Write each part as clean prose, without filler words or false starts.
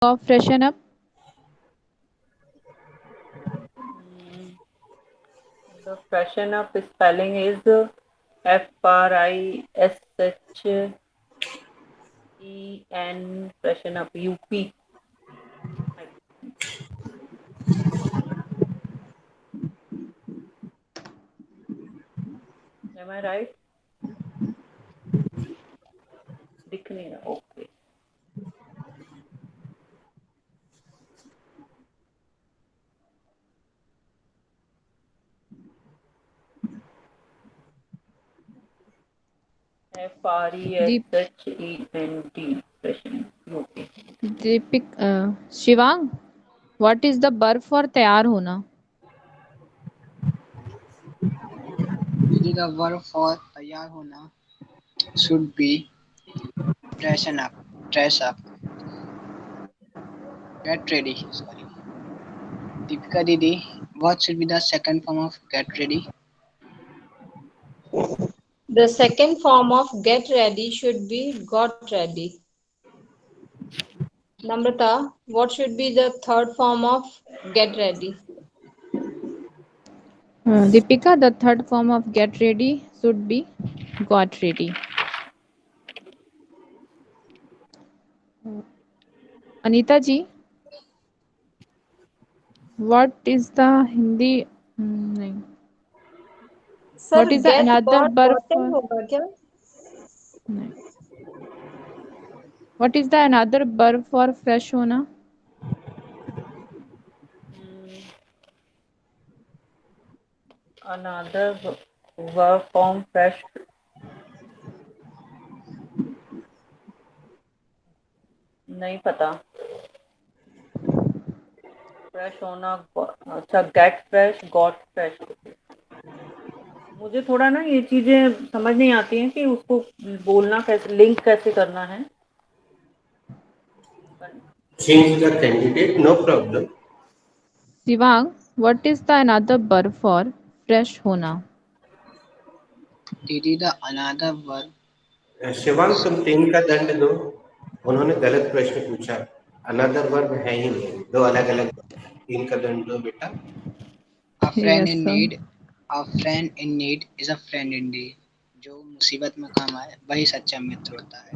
of freshen up? Mm, the freshen up spelling is FRISHEN, freshen up, UP. Am I right? दिख नहीं रहा, okay. Deep, FRESHENT, freshen, okay. Deepik, Shivang, what is the verb for तैयार होना? Didi, the verb for तैयार होना should be freshen up, dress up, get ready. Sorry. Deepika Didi, what should be the second form of get ready? The second form of get ready should be got ready. Namrata, what should be the third form of get ready? Deepika, the third form of get ready should be got ready. Anita ji, what is the Hindi? नहीं. Sir What is the get another got verb gotten for? होगा क्या? नहीं. What is the another verb for fresh होना? Another verb form fresh, नहीं पता। Fresh होना, अच्छा, gate fresh, got fresh. मुझे थोड़ा ना ये चीजें समझ नहीं आती हैं कि उसको बोलना कैसे, लिंक कैसे करना है। Change the candidate, no problem. Shivang, what is the another verb for fresh होना? Didi, the another verb Shivang, तुम 3 का दंड दो। उन्होंने गलत प्रश्न पूछा। अनदर वर्ब है ही नहीं, दो अलग अलग। 3 का दंड दो बेटा। a friend Yes, in sir. need. A friend in need is a friend indeed. जो मुसीबत में काम आए वही सच्चा मित्र होता है।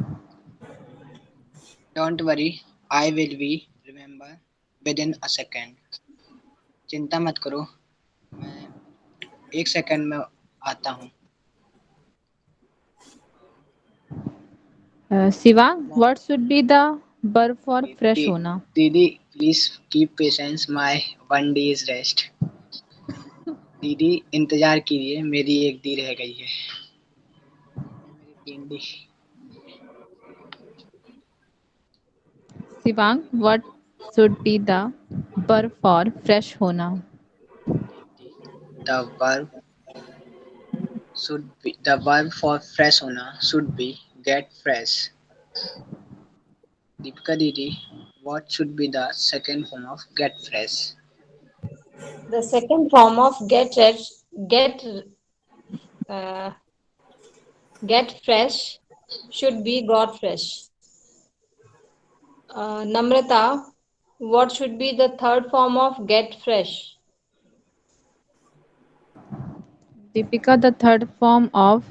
Don't worry, I will be remember within a second. चिंता मत करो, मैं 1 सेकंड में आता हूँ। Shivang, what should be the verb for fresh दीदी, होना? दीदी, please keep patience. My one day is rest. दीदी, इंतजार कीजिए, मेरी एक दी रह गई है। मेरी 3 दी। Shivang, what should be the verb for fresh होना? The verb for fresh होना should be get fresh. Deepika Didi, what should be the second form of get fresh? The second form of get uh, get fresh should be got fresh. Namrata, what should be the third form of get fresh? Deepika, the third form of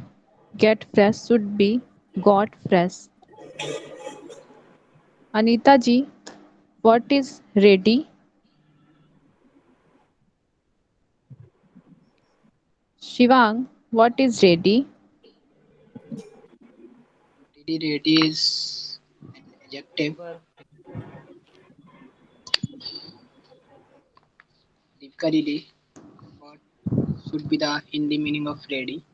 get fresh should be got fresh. Anita ji, what is ready? Shivang, what is ready? Didi, ready is an adjective. verb, Deepika Didi, what should be the Hindi meaning of ready?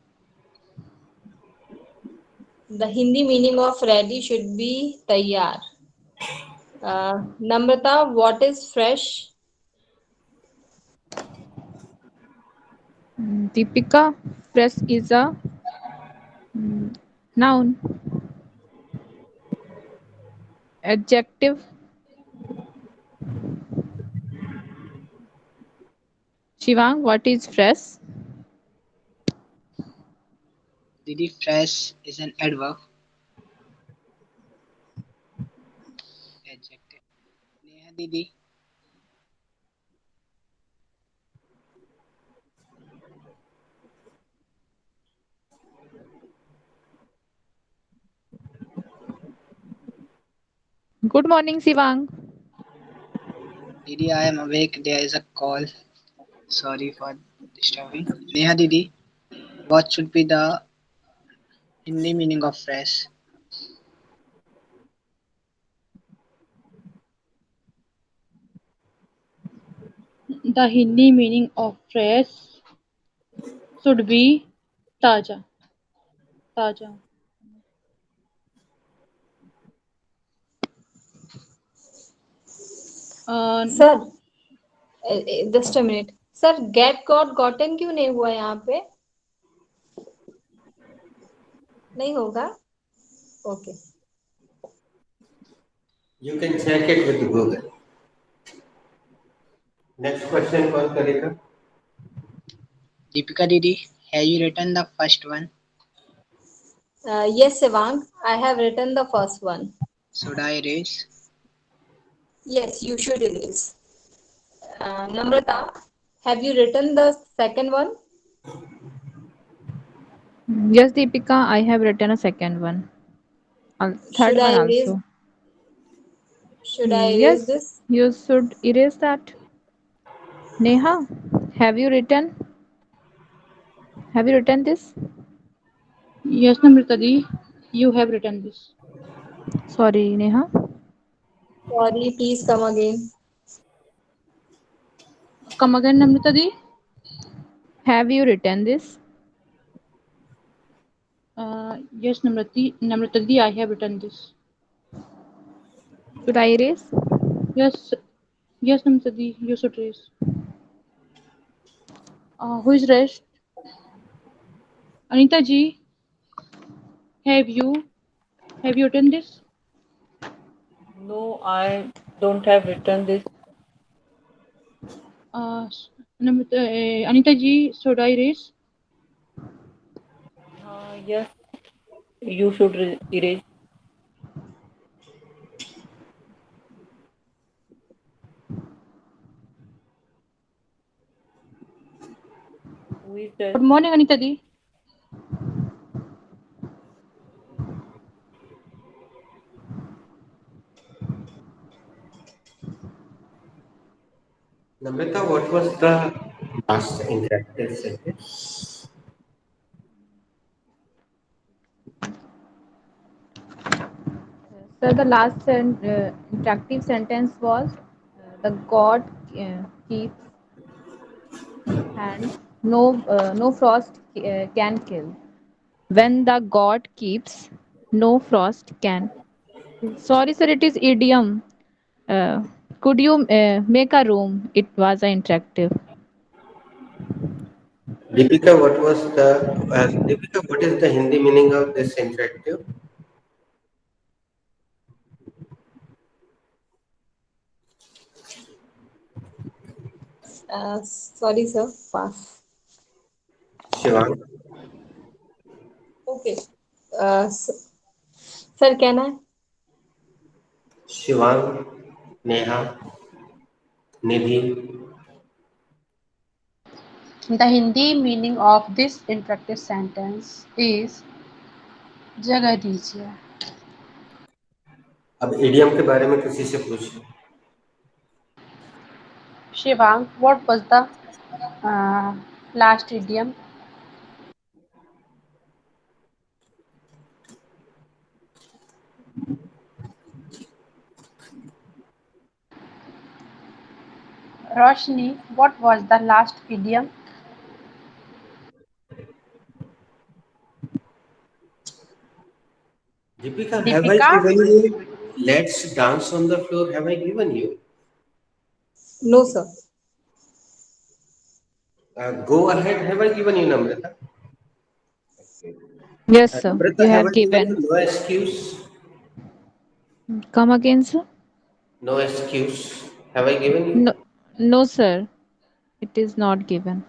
The Hindi meaning of ready should be tayyar. Namrata, what is fresh? Deepika, fresh is a noun, adjective. Shivang, what is fresh? Didi, fresh is an adverb. Adjective. Neha दीदी। Good morning, Sivang. दीदी I am awake, there is a call, sorry for disturbing. Neha दीदी, what should be the Hindi meaning of fresh? The Hindi meaning of fresh should be taja. Taja. Sir just a minute sir, get got gotten क्यों नहीं हुआ यहाँ पे? नहीं होगा। Okay. You can check it with Google. Next question कौन करेगा? Deepika didi, have you written the first one? Yes, Sevang, I have written the first one. Should I erase? Yes, you should erase. Namrata, have you written the second one? Yes, Deepika, I have written a second one. Should Third I one erase? also. Should I erase Yes, this? you should erase that. Neha, have you written? Have you written this? Yes, Namrita di, you have written this. Sorry, Neha. Sorry, please come again. Come again, Namrita di. Have you written this? Yes, Namrita di, I have written this. Should I erase? Yes, yes, Namrita di, you should raise. Who is rest? Anita ji, have you have you written this? No, I don't have written this. Uh, Anita ji, should I raise? Yes, you should erase. Who is that? Good morning, Anita di. Namrata, what was the last interactive sentence? So the last interactive sentence was the God keeps and no frost can kill. When the God keeps, no frost can. Sorry, sir, it is idiom. Uh, could you make a room? It was an interactive. Deepika, what is the Hindi meaning of this interactive? Sorry, sir. Pass. Shivang, Okay. Sir, can I? Shivang, Neha, Nidhi. The Hindi meaning of this interactive sentence is जगह दीजिए. अब idiom के बारे में किसी से पूछिए. Shivang, what was the uh, last idiom? Roshni, what was the last idiom? Deepika, have I Deepika? given you let's dance on the floor? Have I given you? No, sir. Go ahead. Have I given you, Namrata? Yes, sir. Namrata, You have have I given given. you no excuse? Come again, sir. No excuse. Have I given you? No, no, sir. It is not given.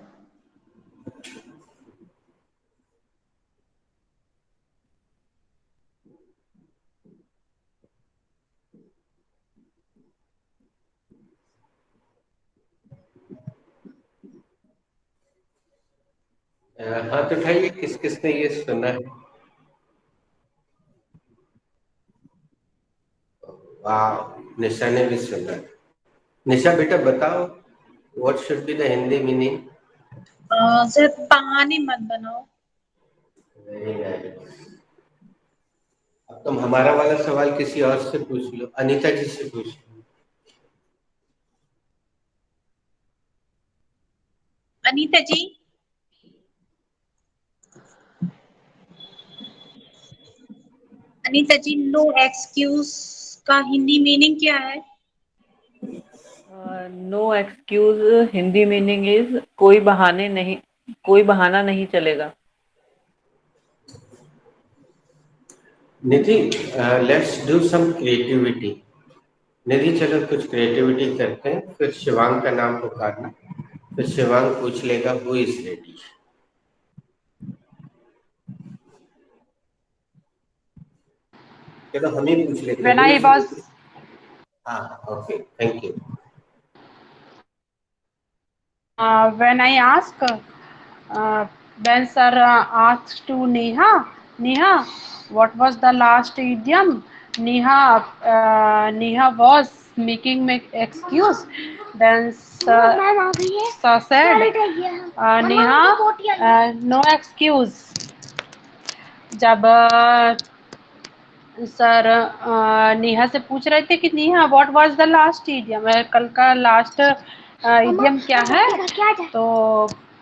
हाथ उठाइए किस किसने ये सुना है। वाह, निशा ने भी सुना। निशा बेटा बताओ, what should be the Hindi meaning? Sir कहानी मत बनाओ। Very nice. अब तुम हमारा वाला सवाल किसी और से पूछ लो, अनीता जी से पूछ लो। अनीता जी, अनीता जी, नो एक्सक्यूज का हिंदी मीनिंग क्या है? No excuse Hindi meaning is कोई बहाना नहीं चलेगा। Nidhi, let's do some creativity. Nidhi चलो कुछ क्रिएटिविटी करते हैं, फिर शिवांग का नाम पुकारना, फिर शिवांग पूछ लेगा हु इज रेडी। चलो हम ही पूछ लेते हैं, When who I is was ready. हाँ okay, thank you. when I asked when sir asked to Neha, what was the last idiom? Neha was making me excuse. Then sir said, Neha, no excuse. जब sir Neha से पूछ रहे थे कि Neha what was the last idiom, कल का last idiom क्या है, तो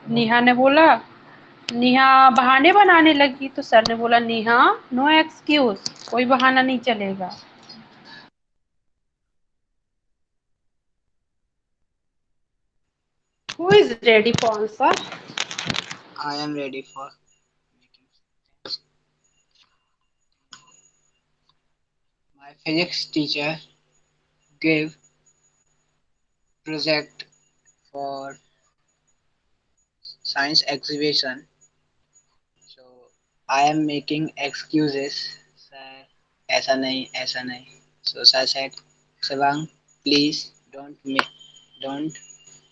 नेहा ने बोला, नेहा बहाने बनाने लगी, तो सर ने बोला नेहा नो एक्सक्यूज, कोई बहाना नहीं चलेगा। Who is ready for answer? I am ready for my physics teacher gave project for science exhibition. So I am making excuses. Sir, ऐसा नहीं, ऐसा नहीं. So sir said, Savang, please don't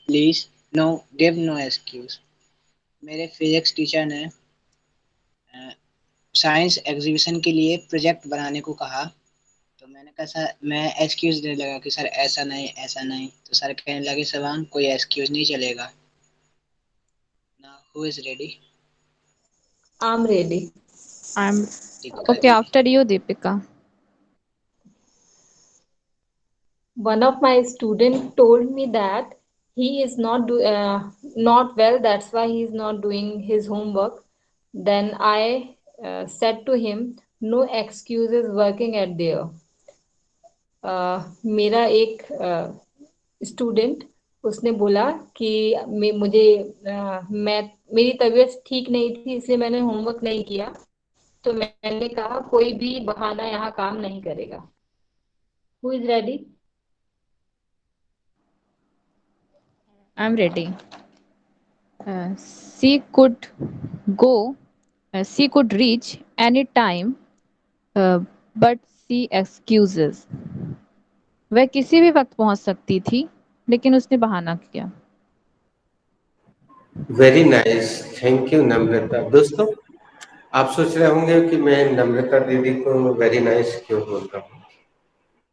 please no give no excuse. मेरे physics teacher ने science exhibition के लिए project बनाने को कहा, तो मैंने कहा सर, मैं एक्सक्यूज देने लगा कि सर ऐसा नहीं, ऐसा नहीं, तो सर कहने लगे सवांग कोई एक्सक्यूज नहीं चलेगा। Now who is ready? I'm ready. I'm Deepika okay. जी। After you, Deepika. One of my student told me that he is not well. That's why he is not doing his homework. Then I said to him, "No excuses working at there." मेरा एक student उसने बोला कि मुझे मैं मेरी तबीयत ठीक नहीं थी इसलिए मैंने होमवर्क नहीं किया, तो मैंने कहा कोई भी बहाना यहाँ काम नहीं करेगा। Who is ready? I'm ready. She could go. She could reach any time, uh, but she excuses. वह किसी भी वक्त पहुंच सकती थी, लेकिन उसने बहाना किया। वेरी नाइस, थैंक यू नम्रता। दोस्तों, आप सोच रहे होंगे कि मैं नम्रता दीदी को वेरी नाइस क्यों बोल रहा हूँ।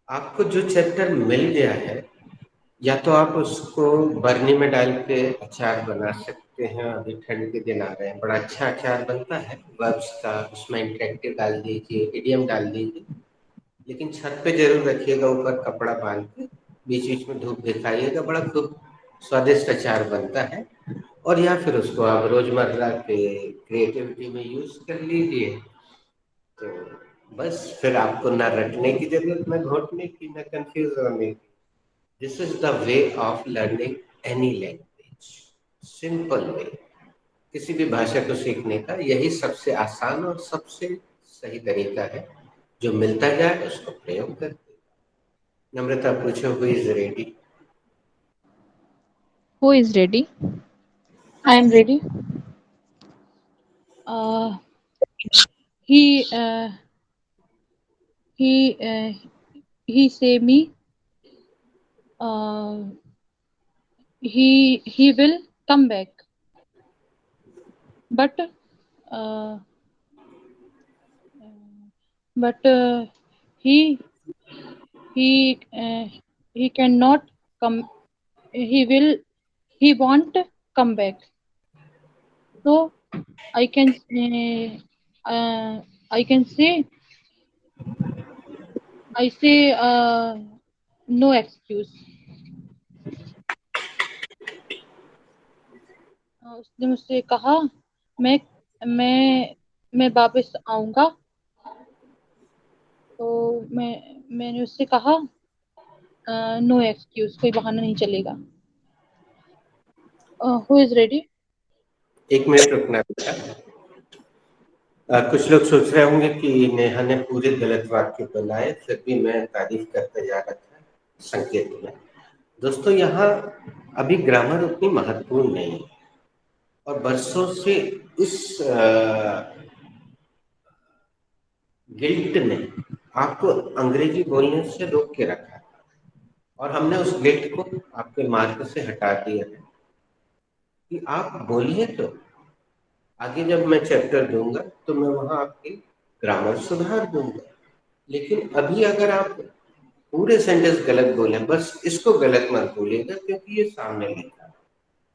आपको जो चैप्टर मिल गया है, या तो आप उसको बरनी में डाल के अचार बना सकते हैं। अभी ठंड के दिन आ रहे हैं, बड़ा अच्छा अचार बनता है वर्ब्स का। उसमें इंटरेक्टिव डाल दीजिए, इडियम डाल दीजिए, लेकिन छत पे जरूर रखिएगा ऊपर कपड़ा बांध के, बीच बीच में धूप दिखाइएगा, बड़ा खूब स्वादिष्ट अचार बनता है। और या फिर उसको आप रोजमर्रा के क्रिएटिविटी में यूज कर लीजिए। तो बस फिर आपको ना रटने की जरूरत, ना घोटने की, ना कंफ्यूज होने की। This is the way of learning any language, simple way. किसी भी भाषा को सीखने का यही सबसे आसान और सबसे सही तरीका है। जो मिलता जाए उसको प्रयोग करते। नम्रता पूछो, who is ready? Who is ready? I am ready. Uh, he uh, he he say me. Uh, he will come back. but uh, but he he uh, he cannot come. He won't come back. So I can I can say I say no excuse. उसने मुझसे कहा मैं मैं वापस आऊंगा। तो मैंने उससे कहा नो एक्सक्यूज, कोई बहाना नहीं चलेगा। Who is ready? 1 मिनट रुकना बेटा। कुछ लोग सोच रहे होंगे कि नेहा ने पूरे गलत वाक्य बनाए, फिर भी मैं तारीफ करते जा रहा था संकेत में। दोस्तों, यहाँ अभी ग्रामर उतनी महत्वपूर्ण नहीं है, और बरसों से इस गिल्ट ने आपको अंग्रेजी बोलने से रोक के रखा, और हमने उस गिल्ट को आपके मार्ग से हटा दिया है कि आप बोलिए। तो आगे जब मैं चैप्टर दूंगा तो मैं वहां आपकी ग्रामर सुधार दूंगा, लेकिन अभी अगर आप पूरे सेंटेंस गलत बोले, बस इसको गलत मत बोलिएगा क्योंकि ये सामने लिखा है,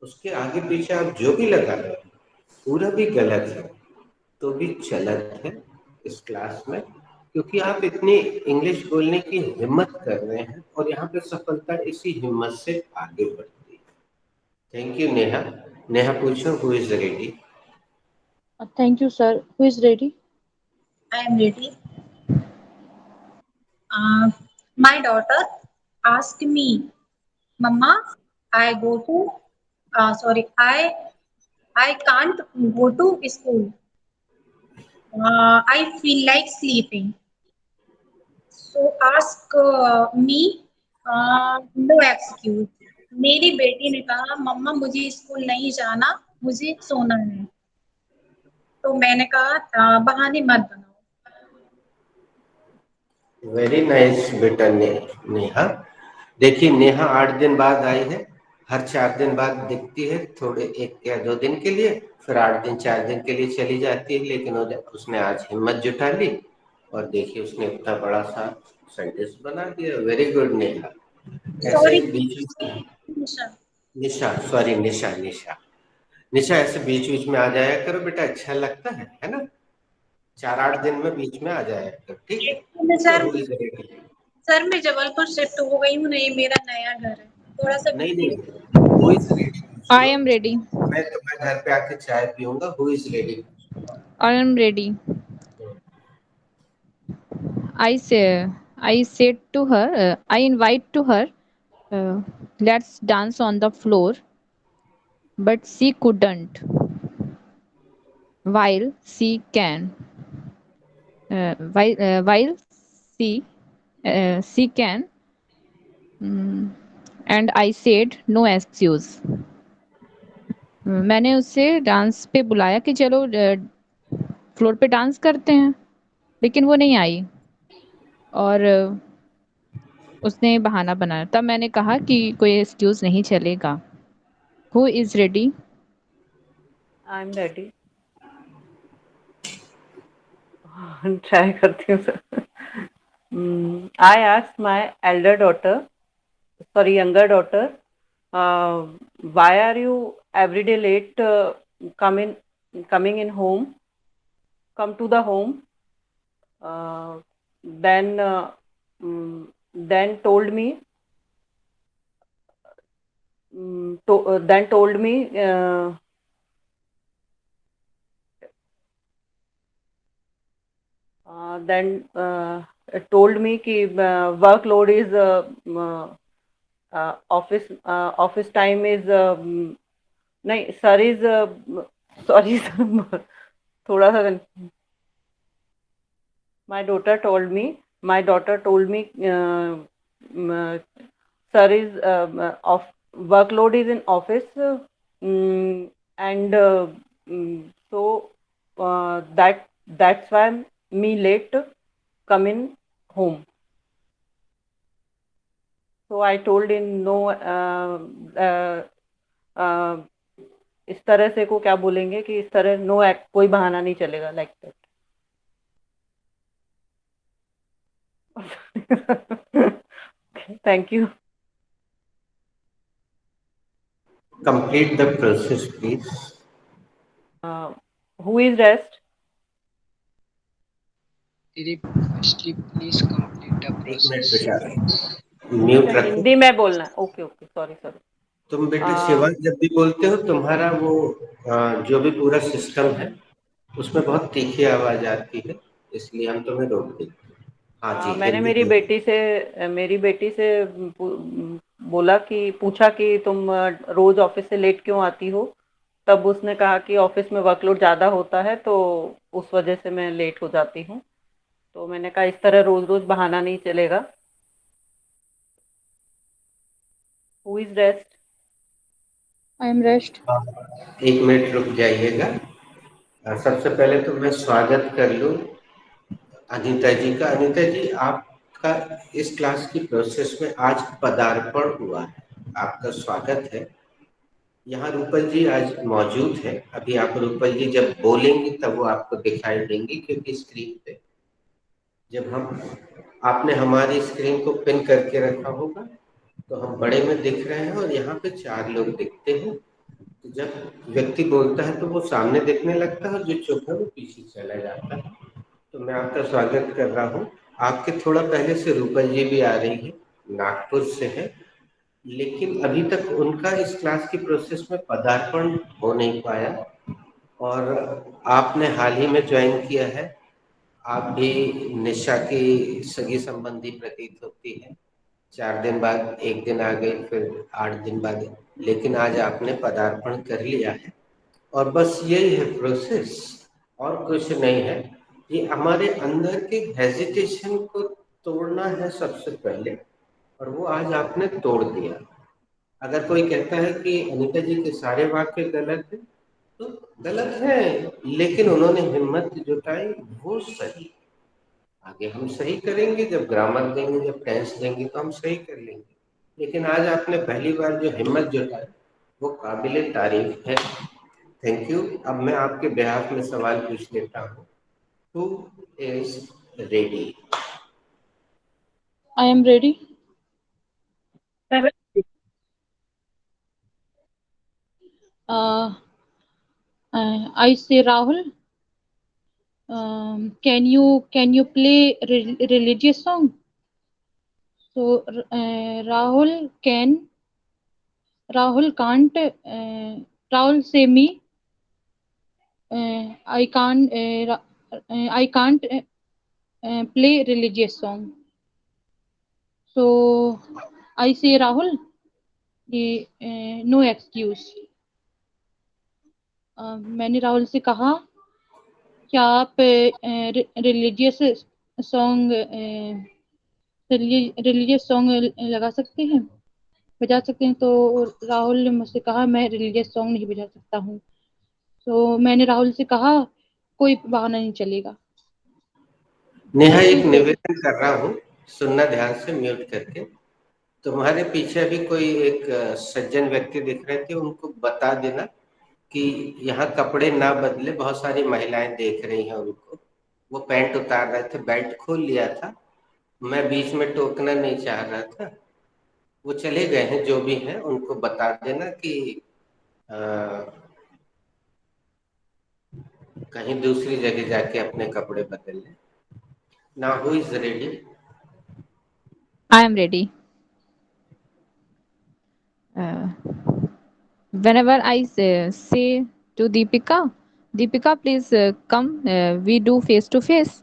उसके आगे पीछे आप जो भी लगा रहे हैं पूरा भी गलत है तो भी चलत है इस क्लास में, क्योंकि आप इतनी इंग्लिश बोलने की हिम्मत कर रहे हैं, और यहाँ पे सफलता इसी हिम्मत से आगे बढ़ती है। Thank you Neha. नेहा पूछो, who is ready? Thank you sir. Who is ready? I am ready. My daughter asked me, Mama, I go to, sorry, I can't go to school. I feel like sleeping. So ask me, no excuse. मेरी बेटी ने कहा, मम्मा मुझे school नहीं जाना, मुझे सोना है। तो मैंने कहा, बहाने मत बनाओ। वेरी नाइस बेटा नेहा। देखिए, नेहा 8 दिन बाद आई है, हर 4 दिन बाद दिखती है, थोड़े 1 या 2 दिन के लिए, फिर 8 दिन 4 दिन के लिए चली जाती है, लेकिन उसने आज हिम्मत जुटा ली और देखिए उसने इतना बड़ा सा सेंटेंस बना दिया। Very good Neha. ऐसे सॉरी बीच में निशा। निशा, सॉरी निशा निशा निशा, ऐसे बीच बीच में आ जाया करो बेटा, अच्छा लगता है ना? 4-8 दिन में बीच में आ जाया करो, ठीक है? एक्चुअली तो sir who is ready? Sir मैं जबलपुर शिफ्ट हो गई हूँ ना, ये मेरा नया घर है, थोड़ा सा नहीं बिजी। नहीं, हु इज रेडी पूछ I लो। am ready. मैं तुम्हारे घर पे आके चाय पीऊंगा। Who is ready? I am ready. I said to her, I invite to her, uh, let's dance on the floor, but she couldn't. While she can, while she can, mm, and I said no excuse. मैंने उसे dance पे बुलाया कि चलो floor पे dance करते हैं, लेकिन वो नहीं आई और उसने बहाना बनाया। तब मैंने कहा कि कोई एक्सक्यूज नहीं चलेगा। Who is ready? I am ready. Try करती हूँ sir. I asked my Elder daughter, sorry, younger daughter, why are you every day late, coming in home, come to the home? Then then told me then told me then told me कि workload is office time is नहीं sir is sorry sir, थोड़ा सा my daughter told me sir is of workload is in office, and so that's why me late come in home. So I told him no, uh, इस तरह से को क्या बोलेंगे कि इस तरह नो एक्ट, कोई बहाना नहीं चलेगा, like that. Thank you. Complete the process, please. Who is rest? दीदी फर्स्टली प्लीज कंप्लीट द एक मिनट प्रोसेस. बेटा, म्यूट रखो. हिंदी में बोलना है. Okay okay, sorry sorry. तुम बेटे शिवांग जब भी बोलते हो तुम्हारा वो जो भी पूरा सिस्टम है उसमें बहुत तीखी आवाज आती है, इसलिए हम तुम्हें रोक देते हैं. हाँ जी, मैंने हिंदी मेरी में. बेटी से बोला कि पूछा कि तुम रोज ऑफिस से लेट क्यों आती हो. तब उसने कहा कि ऑफिस में वर्कलोड ज़्यादा होता है तो उस वजह से मैं लेट हो जाती हूँ. तो मैंने कहा इस तरह रोज रोज बहाना नहीं चलेगा. Who is rest? I am rest. एक मिनट रुक जाइएगा. सबसे पहले तो मैं स्वागत कर लूँ अनीता जी का. अनीता जी, आपका इस क्लास की प्रोसेस में आज पदार्पण हुआ है. आपका स्वागत है. यहाँ रूपल जी आज मौजूद है. अभी आप रूपल जी जब बोलेंगे तब वो आपको दिखाई देंगी, क्योंकि स्क्रीन पे जब हम आपने हमारी स्क्रीन को पिन करके रखा होगा तो हम बड़े में दिख रहे हैं और यहाँ पे 4 लोग दिखते हैं. तो जब व्यक्ति बोलता है तो वो सामने देखने लगता है और जो चुप है वो पीछे चला जाता है. तो मैं आपका स्वागत कर रहा हूँ. आपके थोड़ा पहले से रूपल जी भी आ रही है, नागपुर से है, लेकिन अभी तक उनका इस क्लास की प्रोसेस में पदार्पण हो नहीं पाया. और आपने हाल ही में ज्वाइन किया है. आप भी निशा की सगी संबंधी प्रतीत होती है. 4 दिन बाद एक दिन आ गई, फिर 8 दिन बाद, लेकिन आज आपने पदार्पण कर लिया है. और बस यही है प्रोसेस, और कुछ नहीं है. ये हमारे अंदर के हेजिटेशन को तोड़ना है सबसे पहले, और वो आज आपने तोड़ दिया. अगर कोई कहता है कि अनीता जी के सारे वाक्य गलत है, तो गलत है, लेकिन उन्होंने हिम्मत जुटाई, वो सही. आगे हम सही करेंगे, जब ग्रामर देंगे, जब टेंस देंगे तो हम सही कर लेंगे. लेकिन आज आपने पहली बार जो हिम्मत जुटाई वो काबिले तारीफ है. Thank you. अब मैं आपके बिहाफ में सवाल पूछ लेता हूँ. Who is ready? I am ready. I say Rahul, can you play religious song? So Rahul can't Rahul say me, I can't play religious song. So I say Rahul, no excuse. मैंने राहुल से कहा क्या आप रिलीजियस सॉन्ग लगा सकते हैं, बजा सकते हैं. तो राहुल ने मुझसे कहा मैं रिलीजियस सॉन्ग नहीं बजा सकता हूँ. तो मैंने राहुल से कहा कोई बहाना नहीं चलेगा. नेहा, एक निवेदन कर रहा हूँ, सुनना ध्यान से म्यूट करके. तुम्हारे पीछे भी कोई एक सज्जन व्यक्ति दिख रहे थे, उनको बता देना कि यहाँ कपड़े ना बदले. बहुत सारी महिलाएं देख रही हैं उनको. वो पैंट उतार रहे थे, बेल्ट खोल लिया था. मैं बीच में टोकना नहीं चाह रहा था. वो चले गए हैं, जो भी हैं उनको बता देना कि कहीं दूसरी जगह जाके अपने कपड़े बदल लें. Now who is ready? I am ready. Whenever I say to Deepika, please come. We do face to face.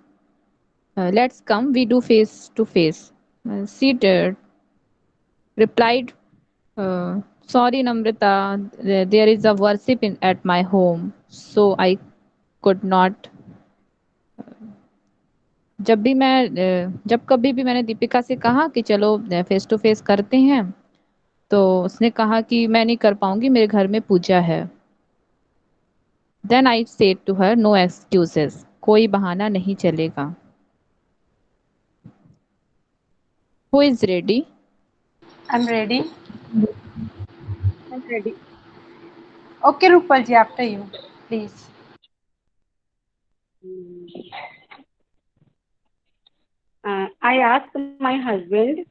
Let's come. We do face to face. She replied, "Sorry, Namrata. There is a worship at my home, so I could not." जब कभी भी मैंने दीपिका से कहा कि चलो face to face करते हैं, तो उसने कहा कि मैं नहीं कर पाऊंगी, मेरे घर में पूजा है. Then I said to her, no excuses. कोई बहाना नहीं चलेगा. Who is ready? I am ready. I'm ready. Okay, Rupal ji, after you, please. I asked my husband,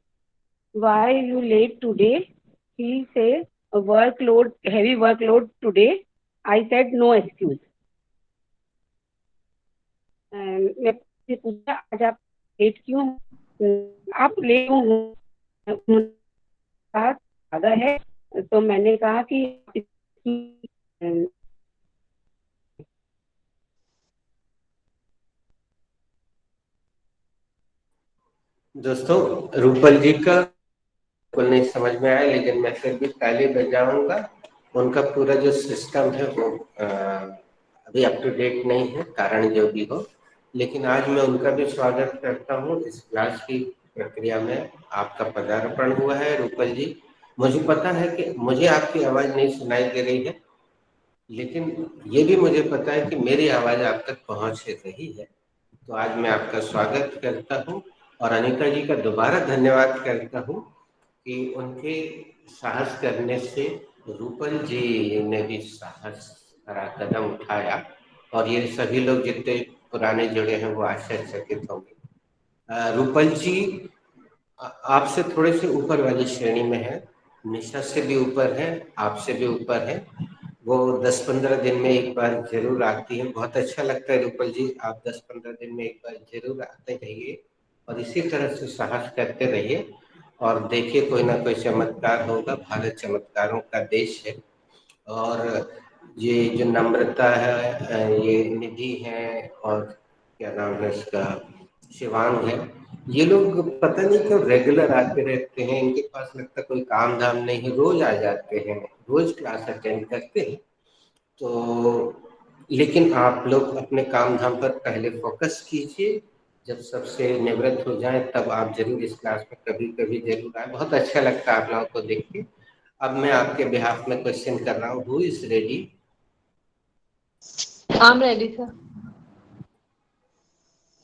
why you late today? He said, a workload, heavy workload today. I said, no excuse. मैं से पूछा, आज आप late क्यों आप late क्यों हो? उन्होंने कहा ज्यादा है, तो मैंने कहा कि दोस्तों, रूपल जी का बिल्कुल नहीं समझ में आया, लेकिन मैं फिर भी ताली बजाऊंगा। उनका पूरा जो सिस्टम है वो अभी अप टू डेट नहीं है, कारण जो भी हो, लेकिन आज मैं उनका भी स्वागत करता हूँ इस क्लास की प्रक्रिया में। आपका पदार्पण हुआ है रूपल जी। मुझे पता है कि मुझे आपकी आवाज नहीं सुनाई दे रही है, लेकिन ये भी मुझे पता है कि मेरी आवाज आप तक पहुंच रही है। तो आज मैं आपका स्वागत करता हूँ और अनीता जी का दोबारा धन्यवाद करता हूँ कि उनके साहस करने से रूपल जी ने भी साहस भरा कदम उठाया, और ये सभी लोग जितने पुराने जुड़े हैं वो आश्चर्यचकित होंगे। रूपल जी आपसे थोड़े से ऊपर वाली श्रेणी में है, निशा से भी ऊपर है, आपसे भी ऊपर है। वो 10-15 दिन में एक बार जरूर आती है। बहुत अच्छा लगता है रूपल जी, आप 10-15 दिन में एक बार जरूर आते रहिए और इसी तरह से साहस करते रहिए और देखिए कोई ना कोई चमत्कार होगा। भारत चमत्कारों का देश है। और ये जो नम्रता है, ये निधि है, और क्या नाम है इसका, शिवांग है, ये लोग पता नहीं क्यों रेगुलर आते रहते हैं। इनके पास लगता कोई काम धाम नहीं है, रोज आ जाते हैं, रोज क्लास अटेंड करते हैं। तो लेकिन आप लोग अपने काम धाम पर पहले फोकस कीजिए, जब सबसे निवृत्त हो जाए तब आप जरूर इस क्लास में कभी कभी जरूर आए। बहुत अच्छा लगता है आप लोगों को देख के। अब मैं आपके बिहाफ में क्वेश्चन कर रहा हूँ, who is ready? I'm ready, sir.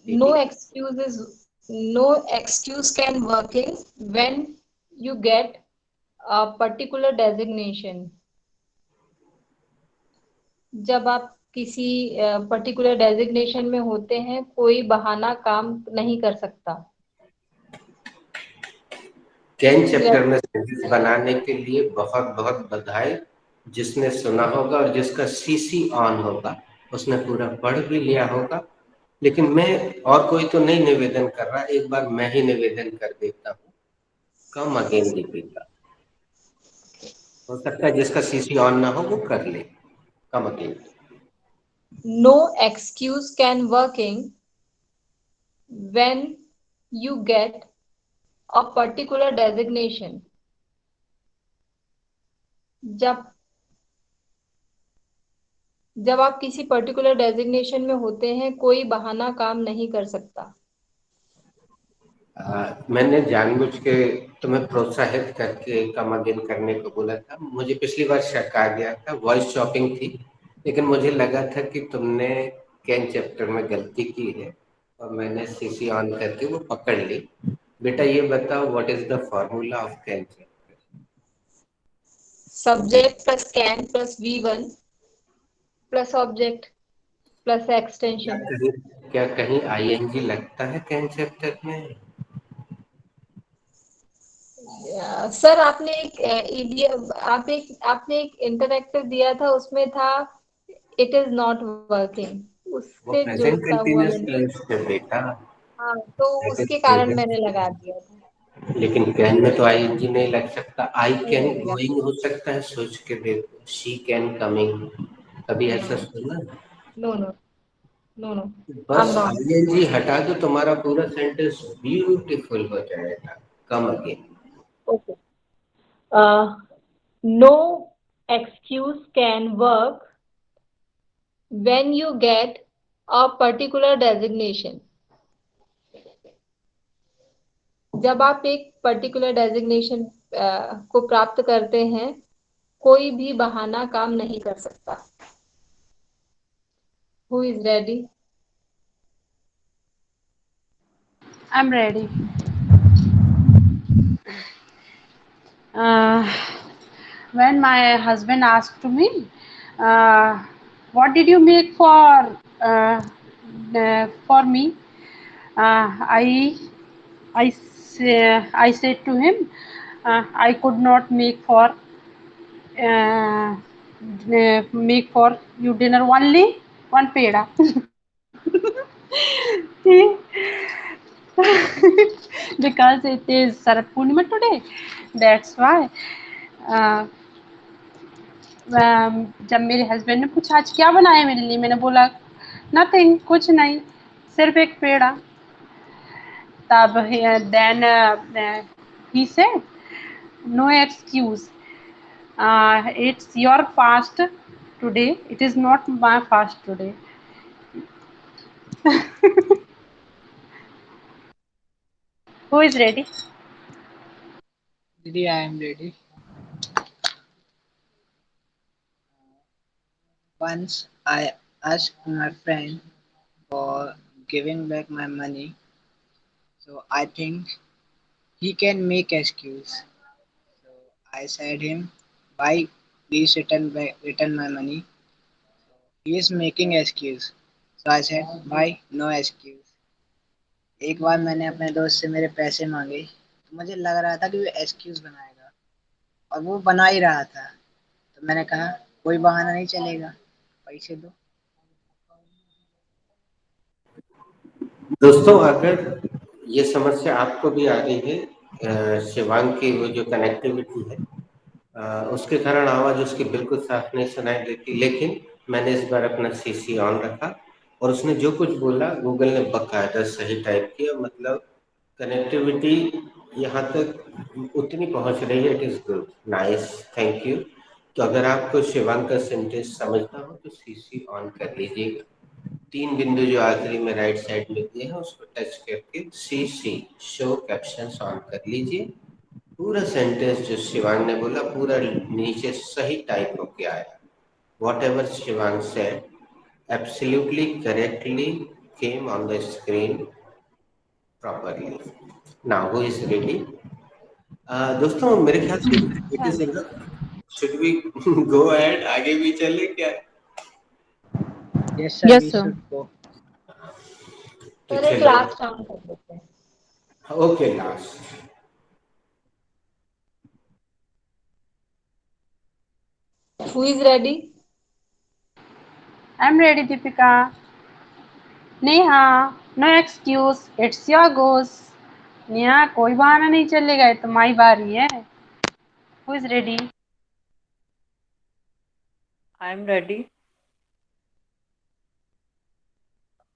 No excuse can working when you get a particular designation. जब आप किसी पर्टिकुलर डेजिग्नेशन में होते हैं, कोई बहाना काम नहीं कर सकता। कैन चैप्टर में सेंटेंस बनाने के लिए बहुत बहुत बधाई। जिसने सुना होगा और जिसका सीसी ऑन होगा उसने पूरा पढ़ भी लिया होगा। लेकिन मैं और कोई तो नहीं निवेदन कर रहा, एक बार मैं ही निवेदन कर देता हूँ। कम अगेन दीपिका, हो सकता है जिसका सीसी ऑन ना हो वो कर ले। Come again. No excuse can working when you get a particular designation. जब आप किसी पर्टिकुलर डेजिग्नेशन में होते हैं, कोई बहाना काम नहीं कर सकता। मैंने जानबूझ के तुम्हें प्रोत्साहित करके कम अगेन करने को बोला था। मुझे पिछली बार शक आ गया था, वॉइस शॉपिंग थी, लेकिन मुझे लगा था कि तुमने कैन चैप्टर में गलती की है और मैंने सीसी ऑन करके वो पकड़ ली। बेटा ये बताओ, what is the formula of can chapter? Subject plus can plus V1 plus object plus extension. क्या कहीं आईएनजी लगता है कैन चैप्टर में? सर आपने एक आपने एक इंटरैक्टिव दिया था, उसमें था इट इज नॉट वर्किंग, वो उससे प्रेजेंट जुड़ता हुआ कंटीन्यूअस मैंने, टेंस है बेटा। हाँ तो दैट इज उसके कारण मैंने प्रेजेंट। लगा दिया था। लेकिन कैन में तो आईएनजी नहीं लग सकता। आई नहीं कैन लगेगा। गोइंग हो सकता है, सोच के देखो। शी कैन कमिंग, कभी ऐसा सुना? नो नो नो नो, आई बस एम रॉन्ग। आईएनजी हटा दो, तुम्हारा पूरा सेंटेंस ब्यूटीफुल हो जाएगा। Come again. Okay, no excuse can work when you get a particular designation. जब आप एक पर्टिकुलर डेजिग्नेशन को प्राप्त करते हैं, कोई भी बहाना काम नहीं कर सकता। Who is ready? I'm ready. When my husband asked to me, what did you make for me? I I said to him, I could not uh, make for you dinner only one peda. Because it is Sarat Purnima today. That's why. Uh, जब मेरे husband ने पूछा आज क्या बनाया मेरे लिए, मैंने बोला नथिंग, कुछ नहीं, सिर्फ एक पेड़ा. तब then he said no excuse, it's your fast today, it is not my fast today. Who is ready? Didi, I am ready. Once I asked my friend for giving back my money, so I think he can make excuse. So I said him, "Why please return my money?" He is making excuse. So I said, "Why no excuse?" एक बार मैंने अपने दोस्त से मेरे पैसे मांगे, तो मुझे लग रहा था कि वो एक्सक्यूज बनाएगा, और वो बना ही रहा था. तो मैंने कहा कोई बहाना नहीं चलेगा, पैसे दो. दोस्तों, अगर ये समस्या आपको भी आ रही है, शिवांग की वो जो कनेक्टिविटी है, उसके कारण आवाज उसकी बिल्कुल साफ नहीं सुनाई देती, लेकिन मैंने इस बार अपना सीसी ऑन रखा और उसने जो कुछ बोला गूगल ने बकायदा सही टाइप किया. मतलब कनेक्टिविटी यहाँ तक उतनी पहुंच रही है. It is good, nice, thank you. तो अगर आपको शिवांग का सेंटेंस समझना हो तो सीसी ऑन कर लीजिएगा. 3 बिंदु जो आखिरी में राइट साइड में दिए हैं उसको टच करके सीसी शो कैप्शंस ऑन कर लीजिए. पूरा सेंटेंस जो शिवांग ने बोला पूरा नीचे सही टाइप होके आया. Whatever Shivang said absolutely correctly came on the screen properly. Now who is ready? दोस्तों, मेरे ख्याल से it is enough. Should we go ahead? आगे भी चले क्या? Yes, sir, Yes, we sir. should go. तो सर एक चलिए. लास्ट राउंड कर लेते हैं. Okay, last. Who is ready? I'm ready, Deepika. Neha, no excuse, it's your goes. Neha, कोई बहाना नहीं चलेगा, ये तुम्हारी बारी है. Who is ready? I am ready.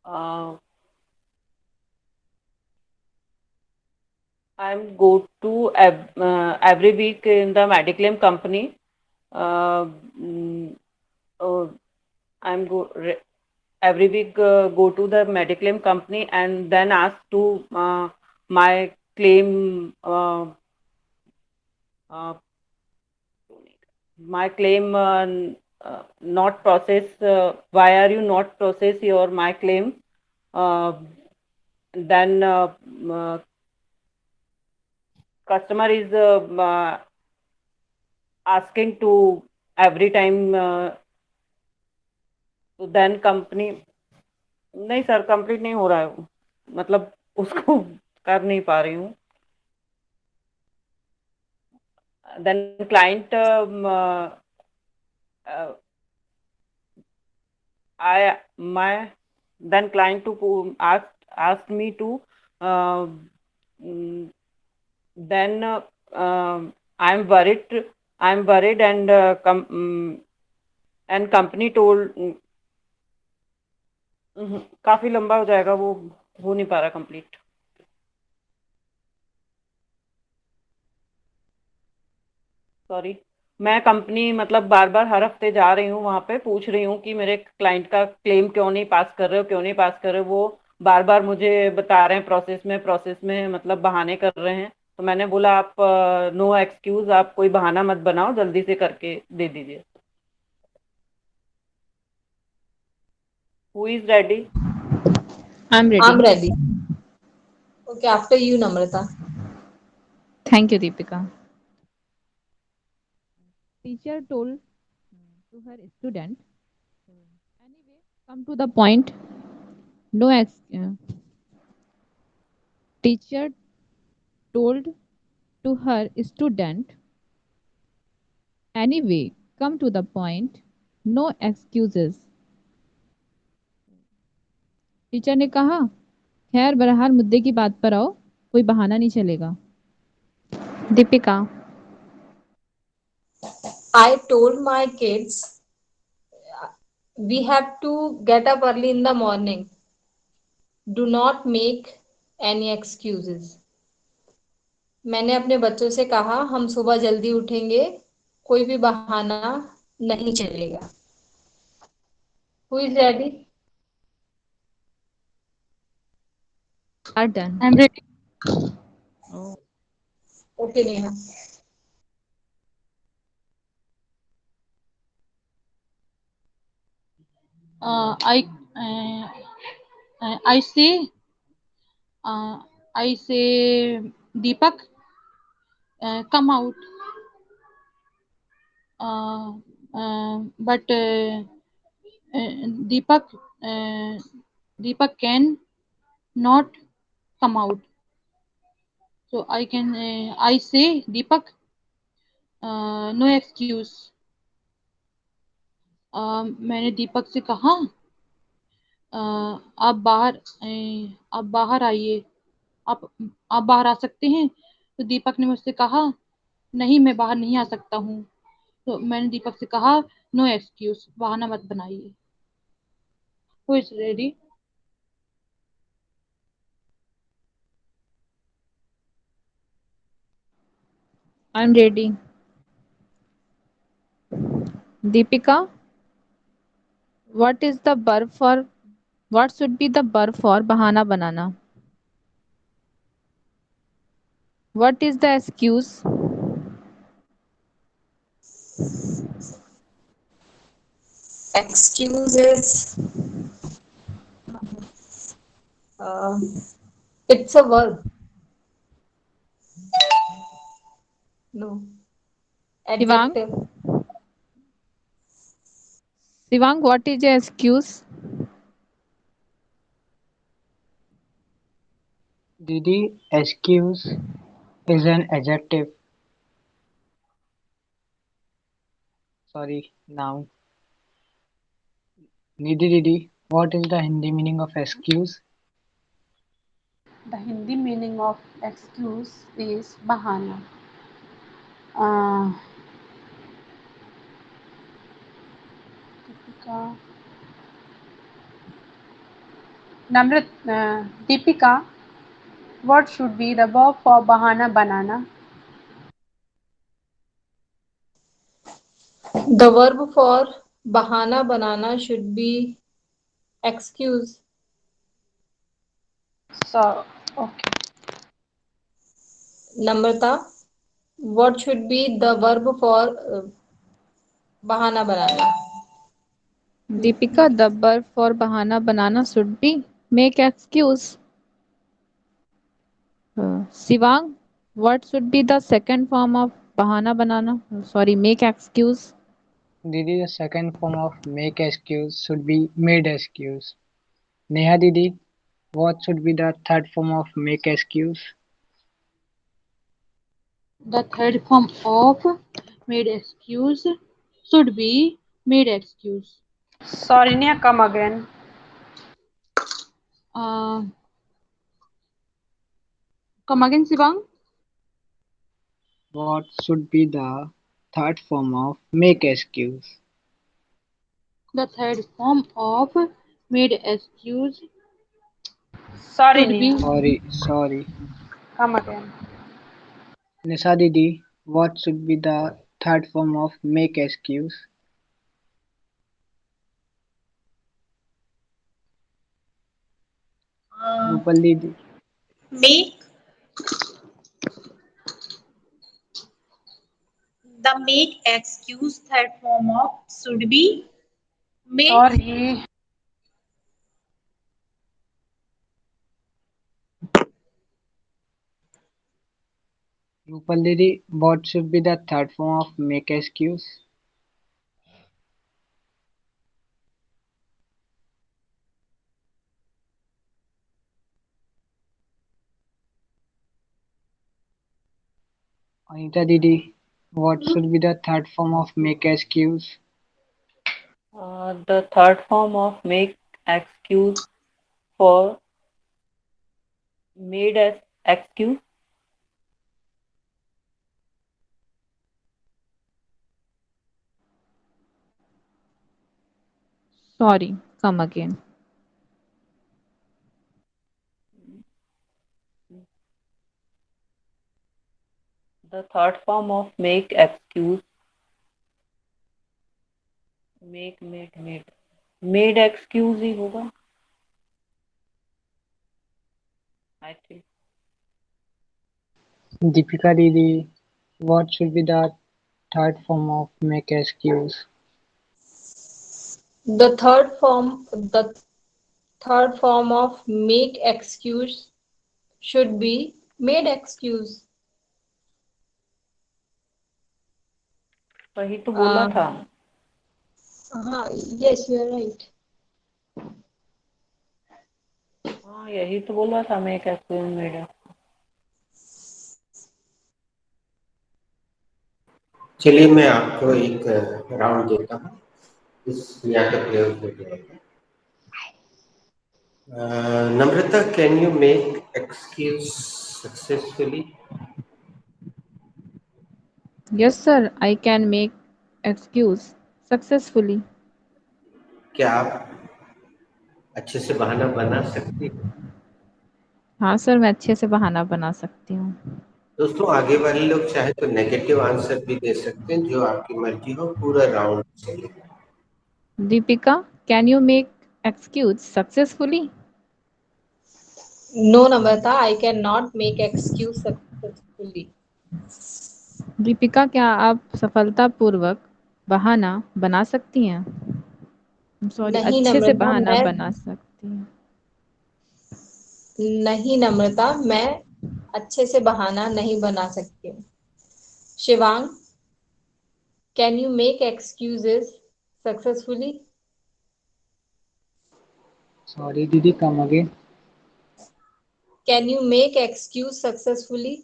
Uh, I'm go to every week in the Mediclaim company. Uh, mm, uh, I'm every week go to the Mediclaim company and then ask to my claim uh, not process. Why are you not process your my claim? Uh, then customer is asking to every time. तो than company, नहीं sir complete नहीं हो रहा है, मतलब उसको कर नहीं पा रही हूँ. Then client I my then client to asked me to then I'm worried and and company told काफी लंबा हो जाएगा, वो हो नहीं पा रहा कंप्लीट. सॉरी, मैं कंपनी मतलब बार बार हर हफ्ते जा रही हूँ, वहां पे पूछ रही हूँ कि मेरे क्लाइंट का क्लेम क्यों नहीं पास कर रहे हो, क्यों नहीं पास कर रहे हो. वो बार बार मुझे बता रहे हैं प्रोसेस में मतलब बहाने कर रहे हैं. तो मैंने बोला आप नो एक्सक्यूज, आप कोई बहाना मत बनाओ, जल्दी से करके दे दीजिए. Who is ready? I'm I am ready. Ready. Okay, after you Namrata. Thank you, Deepika. Teacher told to her student. Anyway, come to the point. No teacher told to her student. Anyway, come to the point. No excuses. Teacher ने कहा, खैर बहरहाल मुद्दे की बात पर आओ, कोई बहाना नहीं चलेगा. Deepika. I told my kids we have to get up early in the morning. Do not make any excuses. मैंने अपने बच्चों से कहा हम सुबह जल्दी उठेंगे, कोई भी बहाना नहीं चलेगा. Who is ready? Are done. I'm ready. Oh. Okay, Neha. Uh, I I say uh, I say Deepak, come out. Uh, but Deepak uh, Deepak can not come out. So I say Deepak, no excuse. मैंने दीपक से कहा, अ, आप बाहर आप बाहर आइए, आप आप बाहर आ सकते हैं. तो दीपक ने मुझसे कहा, नहीं मैं बाहर नहीं आ सकता हूँ. तो मैंने दीपक से कहा, नो एक्सक्यूज, बहाना मत बनाइए. Who is ready? I'm ready. Deepika, what is the verb for what should be the verb for bahana banana? What is the excuse? Excuses. Uh, it's a verb. No. Sivang, Adjective. Sivang, what is the excuse? Didi, excuse is an adjective. Sorry, noun. Nidhi Didi, what is the Hindi meaning of excuse? The Hindi meaning of excuse is bahana. Uh, Deepika, Deepika, what should be the verb for bahana banana? The verb for bahana banana should be excuse. So, okay. Namrata, what should be the verb for bahana banana? Deepika, the verb for bahana banana should be make excuse. Sivang, what should be the second form of bahana banana? Sorry, make excuse. Didi, the second form of make excuse should be made excuse. Neha Didi, what should be the third form of make excuse? The third form of made excuse should be made excuse. Sorry, Neha, come again. Uh, come again, Sivang. What should be the third form of make excuse? The third form of made excuse Sorry, should be Neha, Sorry. come again. Nisa Didi, what should be the third form of make excuse? Uh, Rupal Didi, make the make excuse third form of should be make. Sorry. Rupal Didi, what should be the third form of make excuse? Anita Didi, what should be the third form of make excuse? The third form of make excuse for made as excuse. Sorry, come again. The third form of make excuse, make made excuse ही होगा I think. Deepika Didi, what should be the third form of make excuse? The third form of make excuse should be made excuse. वही तो बोला Uh, था. yes, you are right. हाँ यही तो बोला था make excuse made. चलिए मैं आपको एक राउंड देता हूँ इस यहाँ के प्रयोग को लेकर। Namrata, can you make excuse successfully? Yes, sir, I can make excuse successfully. क्या आप अच्छे से बहाना बना सकती हो? हाँ सर, मैं अच्छे से बहाना बना सकती हूँ। दोस्तों, आगे वाले लोग चाहे तो नेगेटिव आंसर भी दे सकते हैं, जो आपकी मर्जी हो, पूरा राउंड चलेगा। Deepika, can you make excuse successfully? No, Namrata, I cannot make excuse successfully. Deepika, क्या आप सफलतापूर्वक बहाना बना सकती हैं? सॉरी, नहीं अच्छे से नम्रता बहाना मैं बना सकती हैं। नहीं नम्रता मैं अच्छे से बहाना नहीं बना सकती हूँ। Shivang, can you make excuses successfully? Sorry, Didi, come again. Can you make excuse successfully?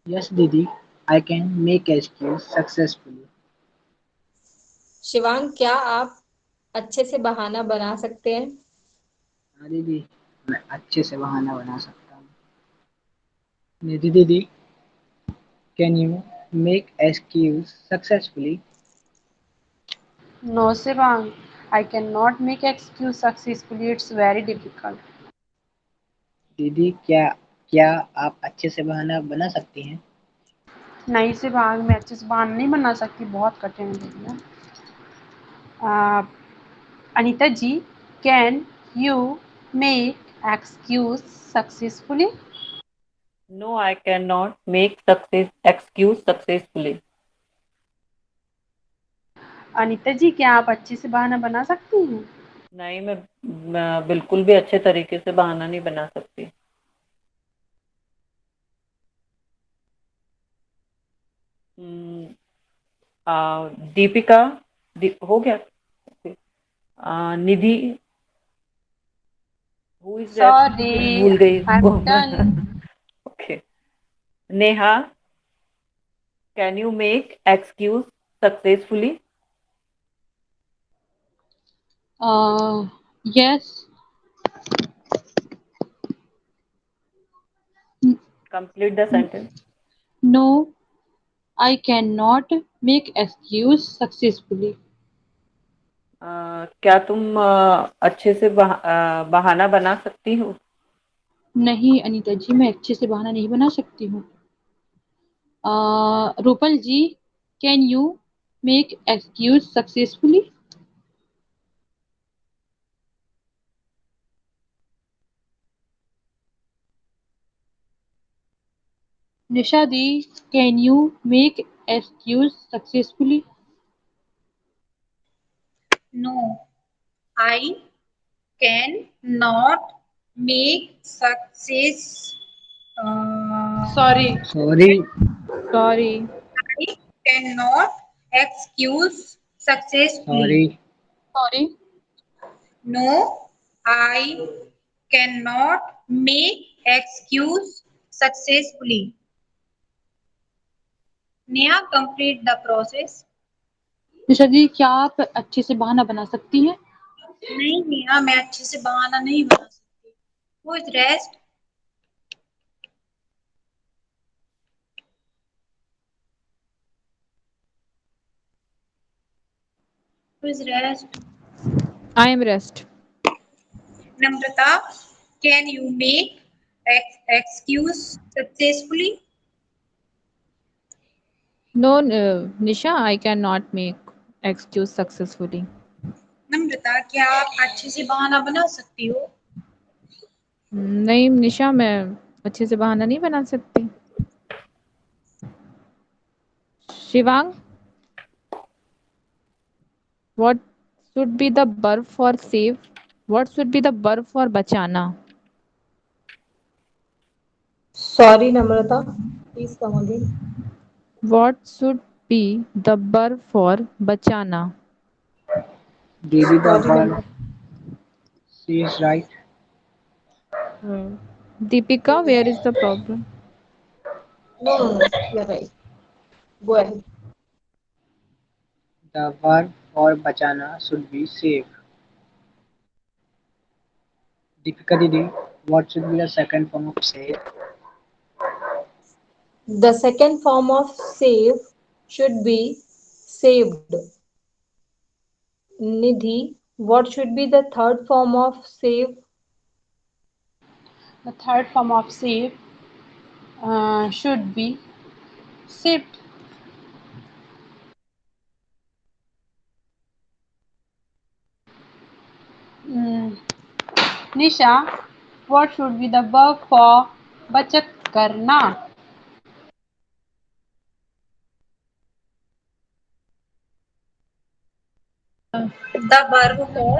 Yes, Didi, I can make excuse successfully. Shivang, क्या आप अच्छे से बहाना बना सकते हैं? हाँ दीदी, मैं अच्छे से बहाना बना सकता हूँ। निधि दीदी, can you make excuse successfully? No, Shivang, I cannot make excuse successfully. It's very difficult. दीदी, क्या क्या आप अच्छे से बहाना बना सकती हैं? नहीं शिवांग, मैं अच्छे से बहाना नहीं बना सकती, बहुत कठिन है भैया। Anita ji, can you make excuse successfully? No, I cannot make success excuse successfully. Anita ji, क्या आप अच्छे से बहाना बना सकती हैं? नहीं, मैं बिल्कुल भी अच्छे तरीके से बहाना नहीं बना सकती। दीपिका, हो गया। निधि, हु इज दैट? Sorry, भूल गई इसको। I'm done. Okay. Neha, can you make excuse successfully? Yes. Complete the sentence. No, I cannot make excuse successfully. क्या तुम अच्छे से बहाना बना सकती हो? नहीं अनीता जी, मैं अच्छे से बहाना नहीं बना सकती हूँ। Rupal ji, can you make excuse successfully? Nisha di, can you make excuse successfully? No, I can not make success. Sorry. Sorry, Sorry. I cannot excuse successfully. sorry, Sorry. No, I cannot make excuse successfully. Neha, complete the process. निशा जी, क्या आप अच्छे से बहाना बना सकती हैं? नहीं नेहा, मैं अच्छे से बहाना नहीं बना सकती। Who is rest? Who is rest? I am rest. Namrata, can you make excuse successfully? No, Nisha, I cannot make excuse successfully. नम्रता, क्या आप अच्छे से बहाना बना सकती हो? नहीं निशा, मैं अच्छे से बहाना नहीं बना सकती। Shivang, what should be the verb for save? What should be the verb for bachana? Sorry, Namrata. Please come again. What should be the verb for bachana? Didi, the Sorry, verb Namrata. she is right. Deepika, where is the problem? No, no, no. You're right. Go ahead. The verb for bachana should be save. Deepika Didi, what should be the second form of save? The second form of save should be saved. Nidhi, what should be the third form of save? The third form of save should be saved. Mm, Nisha, what should be the verb for बचत करना? The verb for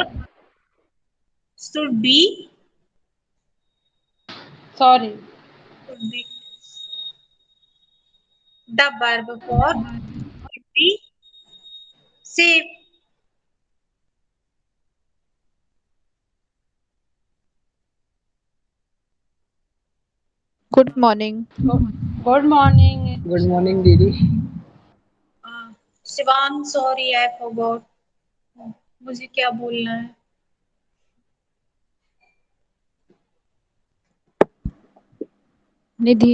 should be Sorry. should be the verb for should be save. Good morning. Good morning. Good morning, Didi. Shivang, sorry I forgot, मुझे क्या बोलना है? Nidhi,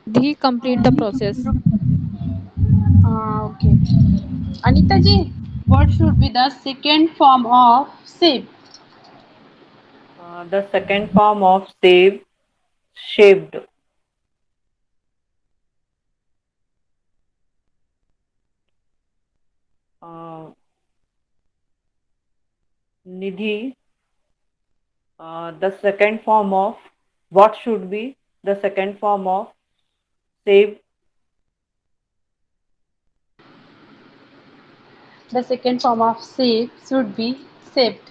Nidhi, complete the process. Okay. Anita ji, what should be the second form of save? The second form of save, shaved. Uh, Nidhi, the second form of what should be the second form of save? The second form of save should be saved.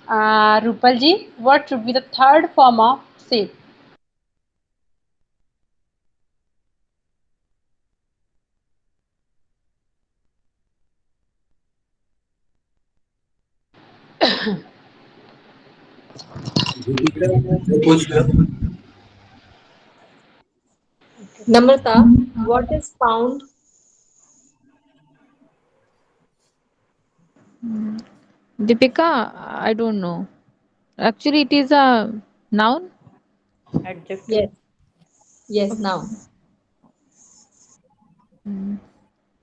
Rupal ji, what should be the third form of save? Deepika, जो पूछ लो। Namrata, what is pound? Deepika, I don't know. Actually, it is a noun. Adjective. Yes, yes, now.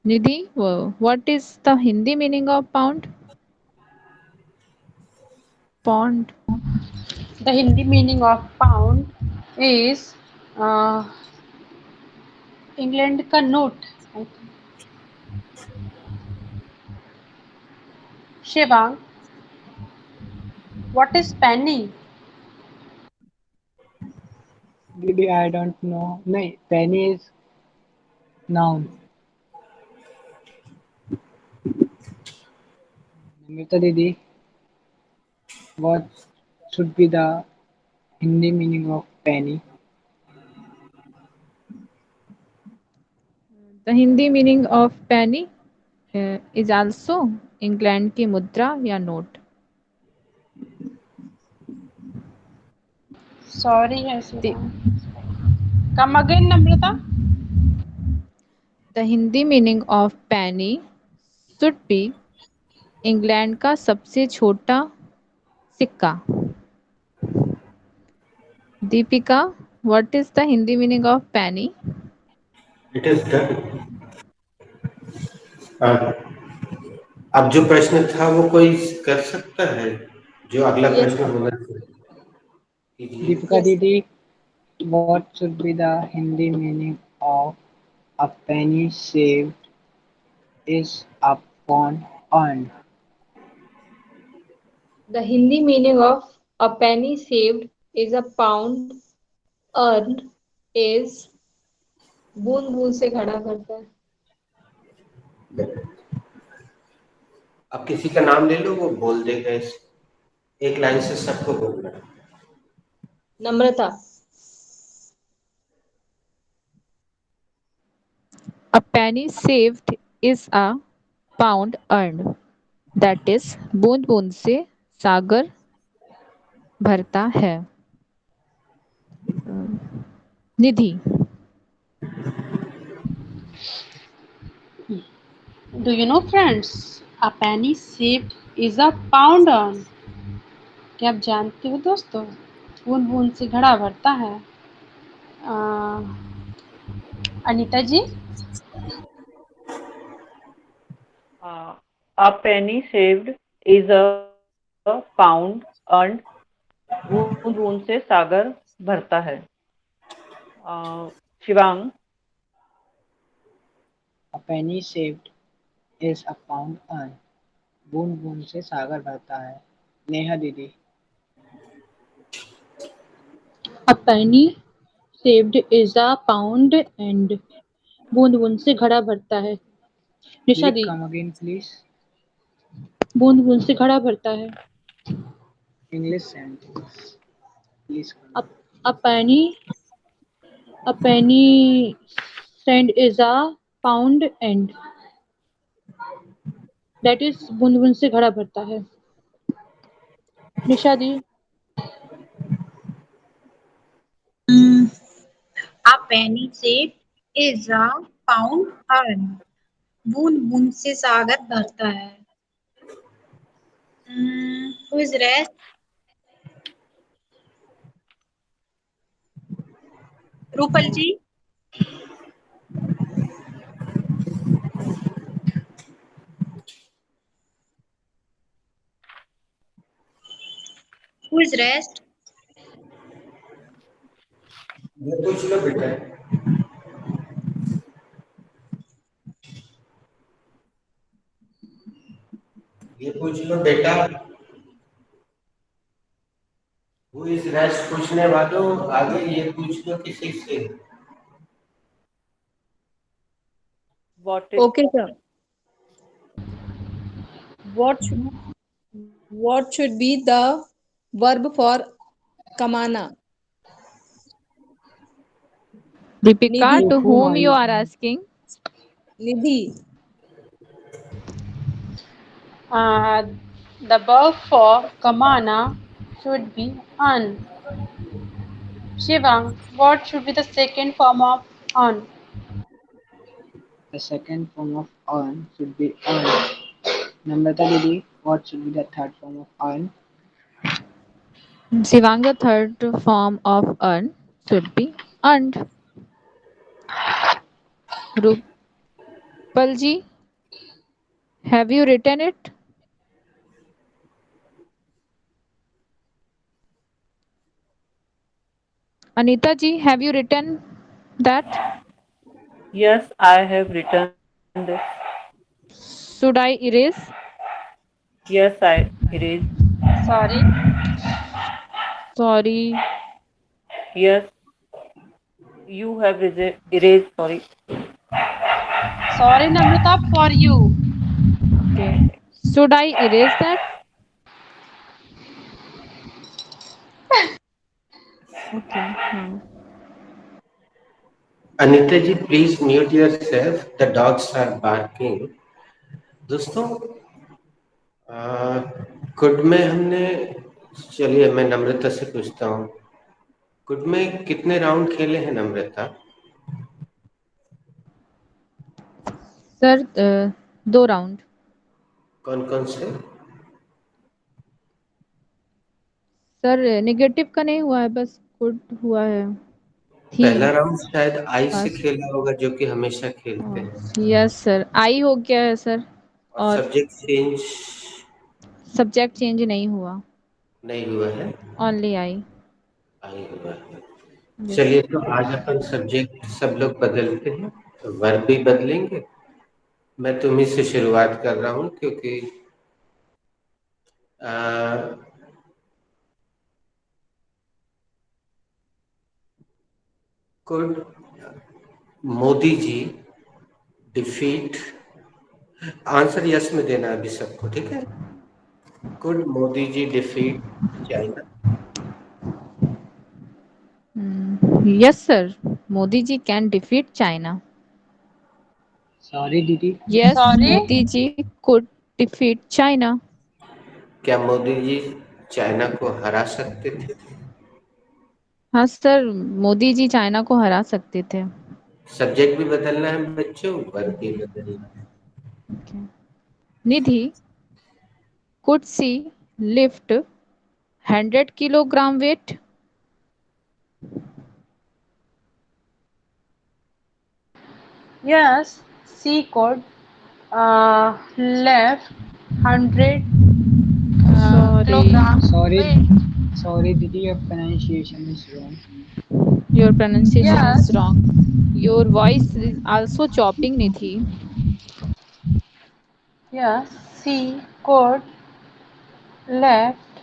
Nidhi, what is the Hindi meaning of pound? Pond. The Hindi meaning of pound is uh, England का नोट. Shivang, what is penny? Didi, I don't know. No, penny is noun. Namrata Didi, what should be the Hindi meaning of penny? The Hindi meaning of penny is also England की मुद्रा या नोट. Sorry है दे- Shivang. Come again Namrata. The Hindi meaning of penny should be England का सबसे छोटा सिक्का। Deepika, what is the Hindi meaning of penny? It is done. अब जो प्रश्न था वो कोई कर सकता है, जो अगला यस प्रश्न सर। होना कीजिए। Deepika yes sir. दीदी, what should be the Hindi meaning of a penny saved is a pound earned? The Hindi meaning of a Penney saved is a pound earn is बूंद बूंद से खड़ा करता है। अब किसी का नाम ले लो, वो बोल देगा। इस एक लाइन से सबको बोलना है। नम्रता। A penny saved is a pound earned. That is, बूंद बूंद से सागर भरता है। निधि। Do you know friends? A penny saved is a pound earned. क्या आप जानते हो दोस्तों? बूंद बूंद से घड़ा भरता है। अनीता जी। A penny saved is a pound earned. बूंद बूंद से सागर भरता है। Shivang. A penny saved is a pound earned. बूंद बूंद से सागर भरता है। नेहा दीदी। A penny saved is a pound and बूंद बूंद से घड़ा भरता है। निशा लिख दी। कम अगेन प्लीज। बूंद बूंद से घड़ा भरता है। English sentence please. A, a penny cent is a pound and that is बूंद बूंद से घड़ा भरता है। निशा दी। A penny saved is a pound earned. बूंद बूंद से सागर भरता है। Who is rest? Rupal ji. Who is rest? ये पूछ लो बेटा। ये पूछ लो बेटा। हु इज रेस्ट पूछने वालों, आगे ये पूछ लो किसी से। What is okay sir. What should what should be the verb for कमाना? Deepika, Nidhi. To to whom whom are you you are saying? asking? Nidhi. The verb for kamana should be earn. Shivang, what should be the second form of earn? The second form of earn should be earned. Namrata Didi, what should be the third form of earn? Shivang, the third form of earn should be earned. Rupal ji, have you written it? Anita ji, have you written that? yes, I have written this. Should I erase? Yes, I erase. Sorry. Sorry. Yes, you have erased. Sorry. Sorry, Namrata, for you. Okay. Should I erase that? Okay. Anita ji please mute yourself, the dogs are barking. दोस्तों, कुड में हमने, चलिए मैं नम्रता से पूछता हूँ, could में कितने राउंड खेले हैं नम्रता? Sir 2 round. कौन कौन से? सर नेगेटिव का नहीं हुआ है, बस गुड हुआ है। पहला थीम राउंड शायद आई से बस। खेला होगा, जो कि हमेशा खेलते हैं। यस सर, आई हो गया है सर। और और सब्जेक्ट चेंज सब्जेक्ट चेंज नहीं हुआ, नहीं हुआ है, ओनली आई। आई हुआ है। यस। चलिए, तो आज अपन सब्जेक्ट सब लोग बदलते हैं, वर्ब भी बदलेंगे। मैं तुम्ही से शुरुआत कर रहा हूँ, क्योंकि could Modi ji defeat, answer yes में देना अभी सबको, ठीक है? Could Modi ji defeat China? Yes sir, Modi ji can defeat China. Sorry दीदी। Yes, sorry. Modi ji could defeat China. क्या मोदी जी चाइना को हरा सकते थे? हाँ सर, मोदी जी चाइना को हरा सकते थे। सब्जेक्ट भी बदलना है बच्चों, वर्ब भी बदलना है। Okay. Nidhi could she lift 100 kilogram weight? Yes, she could left 100 Sorry, kilogram sorry weight. Sorry दीदी, your pronunciation is wrong. your pronunciation yes, is wrong. Your voice is also chopping, Nidhi. Yes, she could left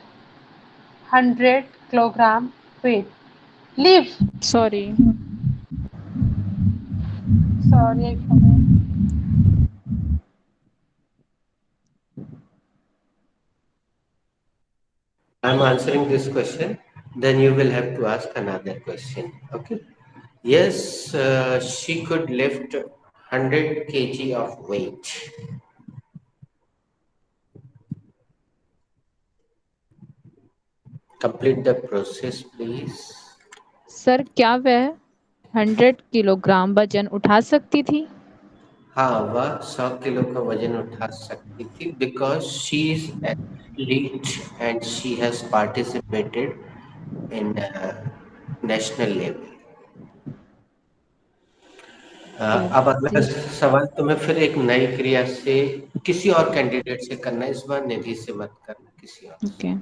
100 kilogram weight. Leave. Sorry. Sorry. I'm answering this question, then you will have to ask another question. Okay? Yes, she could lift 100 kg of weight. Complete the process, please. Sir क्या वह 100 kilogram वजन उठा सकती थी? हाँ, वह 100 kilo का वजन उठा सकती थी, because she is athlete and she has participated in national level. अब अगला सवाल तुम्हें फिर एक नई क्रिया से किसी और कैंडिडेट से करना है, इस बार निधि से मत करना, किसी और से। Okay.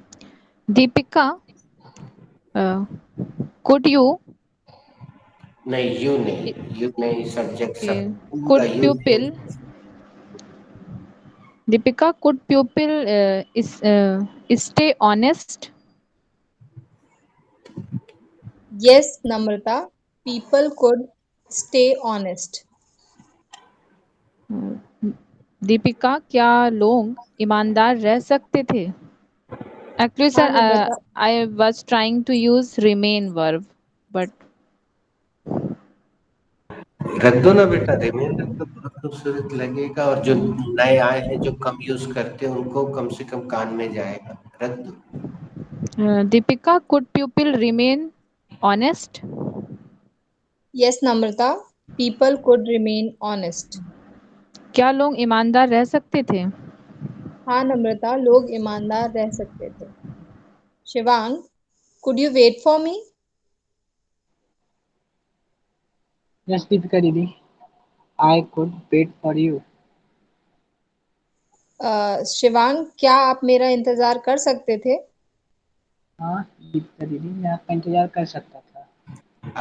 Deepika, could you नहीं, यू नहीं, सब्जेक्ट सब okay, पूरा could यू नहीं। pupil Deepika, could pupil stay honest? Yes, Namrata, people could stay honest. Deepika, क्या लोग ईमानदार रह सकते थे? Actually, sir, हाँ नम्रता। I was trying to use remain verb, but रख दो ना बेटा, रिमेन रख दो, बहुत खूबसूरत लगेगा, और जो नए आए हैं जो कम यूज करते हैं उनको कम से कम कान में जाएगा, रख दो। Deepika, could pupil remain honest? Yes, Namrata, people could remain honest. क्या लोग ईमानदार रह सकते थे? हाँ नम्रता, लोग ईमानदार रह सकते थे। Shivang, could you wait for me? Yes Deepika दीदी, I could wait for you. Shivang, क्या आप मेरा इंतजार कर सकते थे? हाँ दीपिका दीदी, मैं आपका इंतजार कर सकता था।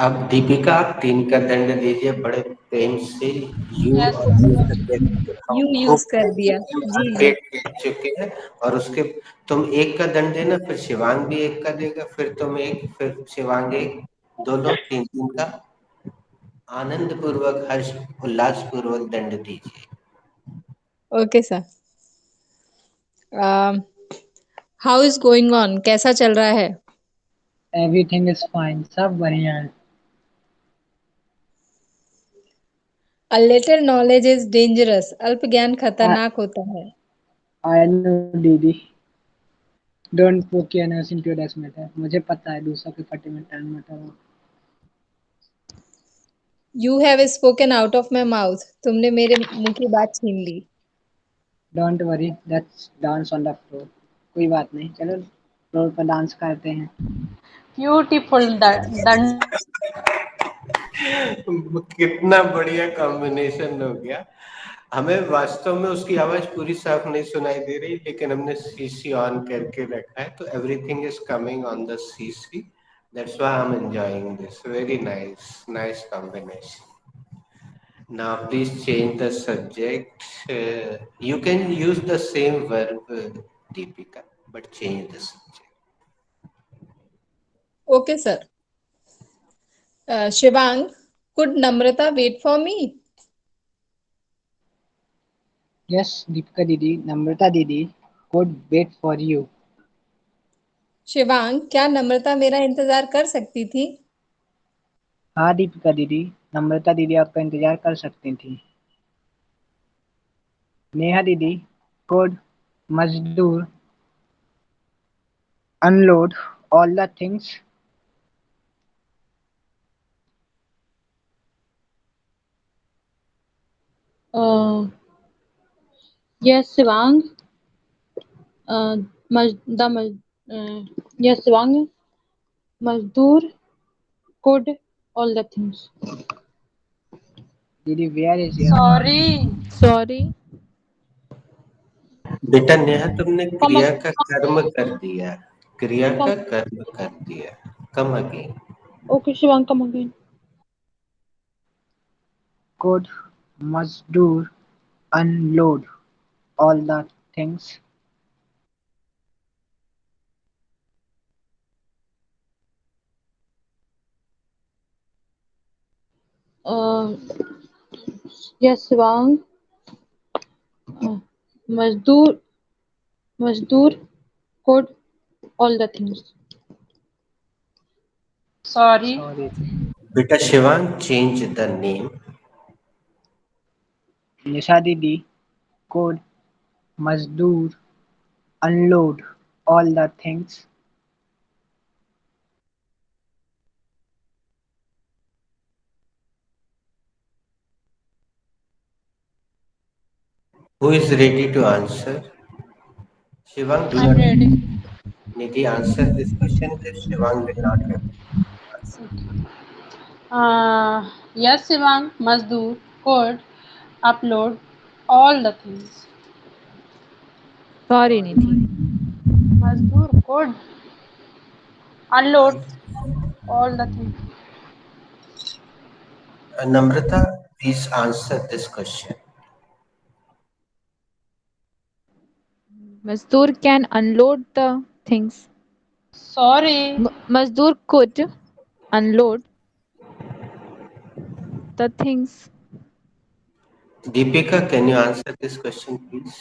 अब दीपिका, आप 3 का दंड दीजिए बड़े प्रेम से। यू यस, और यू सब्जेक्ट यू खूब यूज कर दिया। जी जी। पेट खेल चुके हैं, और उसके तुम 1 का दंड देना, फिर शिवांग भी 1 का देगा, फिर तुम 1, फिर शिवांग 1, दोनों 3-3 का आनंद पूर्वक, हर्ष उल्लास पूर्वक दंड दीजिए। Okay sir. How is going on, कैसा चल रहा है? एवरीथिंग इज फाइन, सब बढ़िया है। A little knowledge is dangerous, अल्प ज्ञान खतरनाक होता है। आई नो दीदी, डोंट पोक your nose into dust matter. मुझे पता है दूसरों के फटे में टर्न मत हो। You have spoken out of my mouth. तुमने मेरे मुंह की बात छीन ली। Don't worry, let's dance on the floor. कोई बात नहीं, चलो फ्लोर पर डांस करते हैं। ब्यूटीफुल दंड। कितना बढ़िया कॉम्बिनेशन हो गया। हमें वास्तव में उसकी आवाज पूरी साफ नहीं सुनाई दे रही, लेकिन हमने सीसी ऑन करके रखा है, तो everything is coming on the CC. That's why I am enjoying this. Very nice, nice combination. Now please change the subject. You can use the same verb, Deepika, but change the subject. Okay sir. Shivang, could Namrata wait for me? Yes Deepika दीदी, नम्रता दीदी could wait for you. Shivang, क्या नम्रता मेरा इंतजार कर सकती थी? हाँ दीपिका दीदी, नम्रता दीदी आपका इंतजार कर सकती थी। नेहा दीदी, could मजदूर unload all the things? Yes Shivang. मज द मज यस शिवांग, मजदूर could all the things. दीदी where is your sorry. Sorry. बेटा नेहा, तुमने Come क्रिया का कर्म कर दिया। क्रिया come का कर्म कर दिया। Come again. okay Shivang, come again. could मजदूर unload all the things? Yes Shivang, मजदूर मजदूर could all the things. Sorry. Sorry बेटा शिवांग, चेंज द नेम। निशा दीदी, could मजदूर unload all the things? Who is ready to answer? Shivang, do I am not ready. Nidhi answer this question. If Shivang will not have answer. Yes Shivang, मजदूर could upload all the things। Sorry Nidhi. मजदूर could unload all the things। Namrata, please answer this question. मजदूर can unload the things. Sorry. मजदूर could unload the things. Deepika, can you answer this question, please?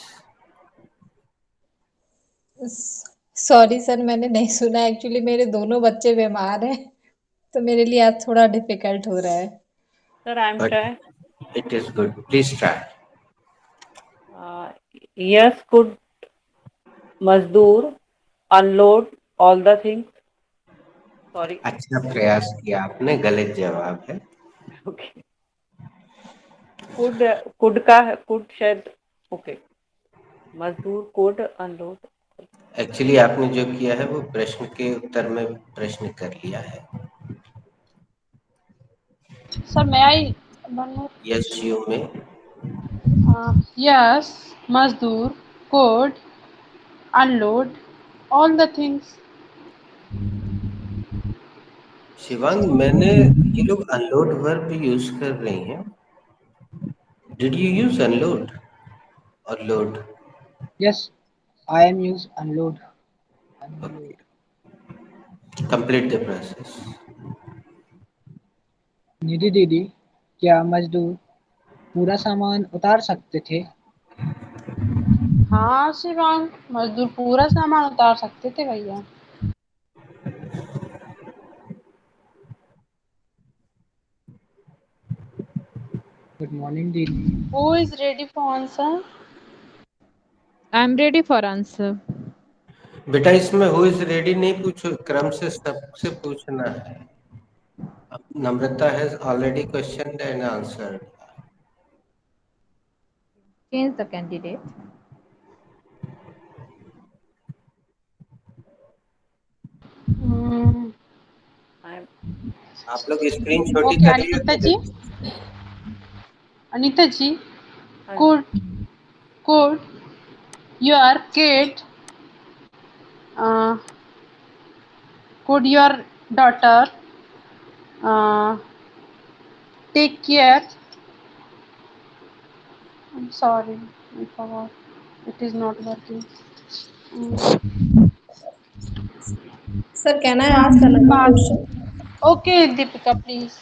Sorry sir, मैंने नहीं सुना। Actually मेरे दोनों बच्चे बीमार हैं, तो मेरे लिए आज थोड़ा डिफिकल्ट हो रहा है। Sir, I'm But trying. it is good. Please try. Yes, could मजदूर unload all the things? Sorry. अच्छा प्रयास किया आपने, गलत जवाब है। Okay. could का could शायद okay. मजदूर could unload. एक्चुअली आपने जो किया है वो प्रश्न के उत्तर में प्रश्न कर लिया है। सर मैं I one more. Yes you में। यस मजदूर could unload all the things। Shivang, मैंने ये लोग अनलोड वर्ब यूज कर रही हैं। डिड यू यूज अनलोड और load? Yes, I am use unload. Okay. Complete the process. निधि दीदी, क्या मजदूर पूरा सामान उतार सकते थे? हाँ शिवांग, मजदूर पूरा सामान उतार सकते थे भैया। गुड मॉर्निंग दीदी। Who is ready for answer? I am ready for answer. बेटा इसमें हु इज रेडी नहीं पूछो, क्रम से सबसे पूछना है। Namrata has already question and answer. Change the candidate. I'm आप लोग स्क्रीन छोटी ओके कर लिया अनीता जी, करें। अनीता जी, हाँ जी। could could your kid uh, could your daughter uh, take care, I'm sorry, I forgot, it is not working. Sir, can I ask another question? Okay, Deepika, please.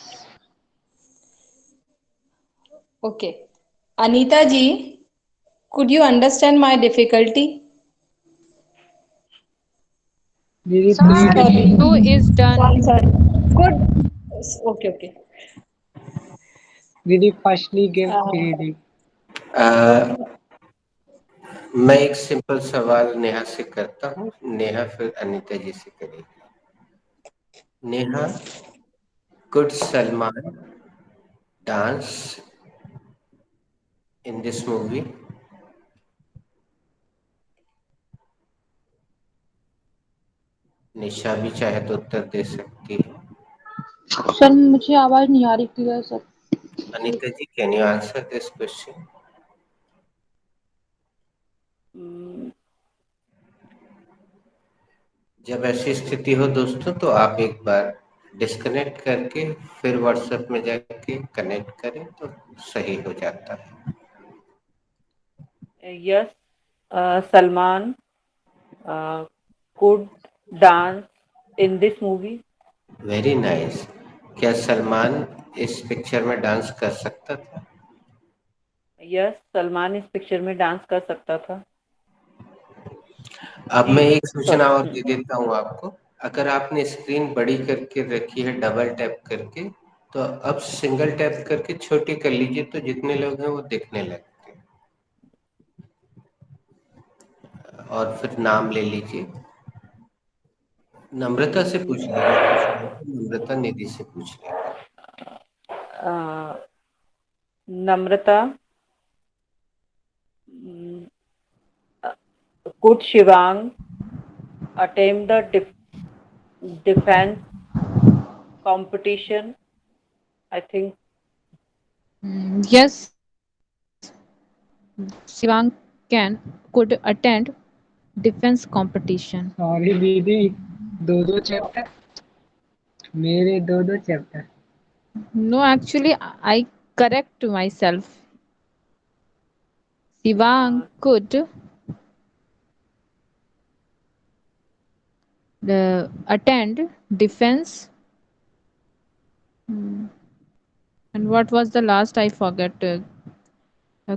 Okay. Anita ji, could you understand my difficulty? दीदी Sir, please Sorry. Repeat. Video is Sorry, done. sorry. Could okay, okay. दीदी firstly give Uh, reading. मैं एक simple सवाल नेहा से करता हूँ, नेहा फिर अनीता जी से करेगी। Neha, could Salman dance in this movie? Nisha भी चाहे तो उत्तर दे सकती है। सर मुझे आवाज नहीं आ रही clear sir. Anita ji, can you answer this question? mm, जब ऐसी स्थिति हो दोस्तों तो आप एक बार डिस्कनेक्ट करके फिर व्हाट्सएप में जाके कनेक्ट करें तो सही हो जाता है। yes, Salman could dance in this movie. Very nice. क्या सलमान इस पिक्चर में डांस कर सकता था? यस, सलमान इस पिक्चर में डांस कर सकता था। अब जी मैं एक सूचना और सॉरी। दे देता हूँ आपको। अगर आपने स्क्रीन बड़ी करके रखी है डबल टैप करके, तो अब सिंगल टैप करके छोटी कर लीजिए तो जितने लोग हैं वो दिखने लगते हैं। और फिर नाम ले लीजिए। नम्रता से पूछ लीजिए, नम्रता निधि से पूछ लेगी। नम्रता, could Shivang attempt the defense competition? I think Yes, Shivang could attend defense competition. Sorry दीदी, दो दो चैप्टर, मेरे दो दो chapter. No, actually, I correct myself. Shivang uh, could attend defense. Hmm. And what was the last? I forget.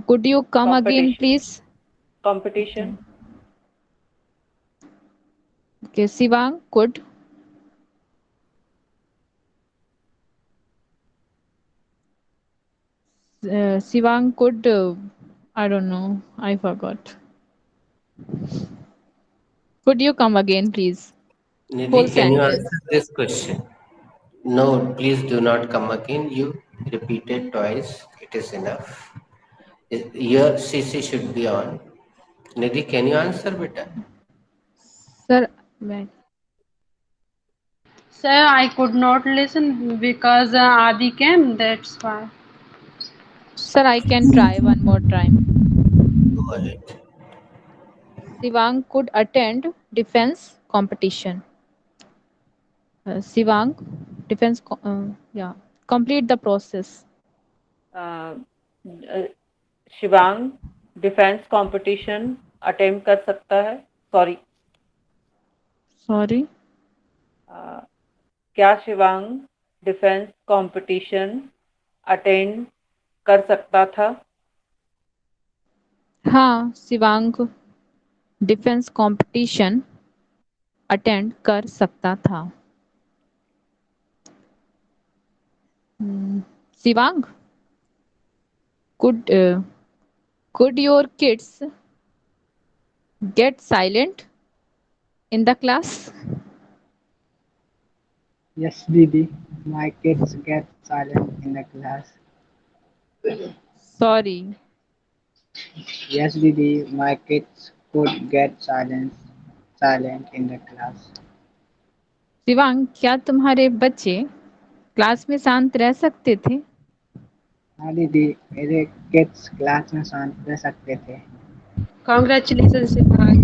Could you come again, competition. please? Okay. Competition. Okay, Shivang could Shivang could I don't know. I forgot. Could you come again, please? Nidhi, Whole can you sentence. Answer this question? No, please do not come again. You repeated twice. It is enough. Your CC should be on. Nidhi, can you answer, beta? Sir, wait. Sir, I could not listen because Adi came, that's why. Sir, I can try one more time. Go ahead. Shivang could attend defense competition. Shivang, yeah, complete the process. uh, uh, Shivang defence competition attempt कर सकता है। Sorry, Sorry. क्या Shivang defence competition attend कर सकता था? हाँ, Shivang defence competition attend कर सकता था। Shivang, could could your kids get silent? in the class? Yes, Didi. My kids get silent in the class. Sorry. Yes, Didi. My kids could get silent in the class. Shivang, क्या तुम्हारे बच्चे class में शांत रह सकते थे? हाँ दीदी, मेरे किड्स क्लास में शांत रह सकते थे. Congratulation Shivang.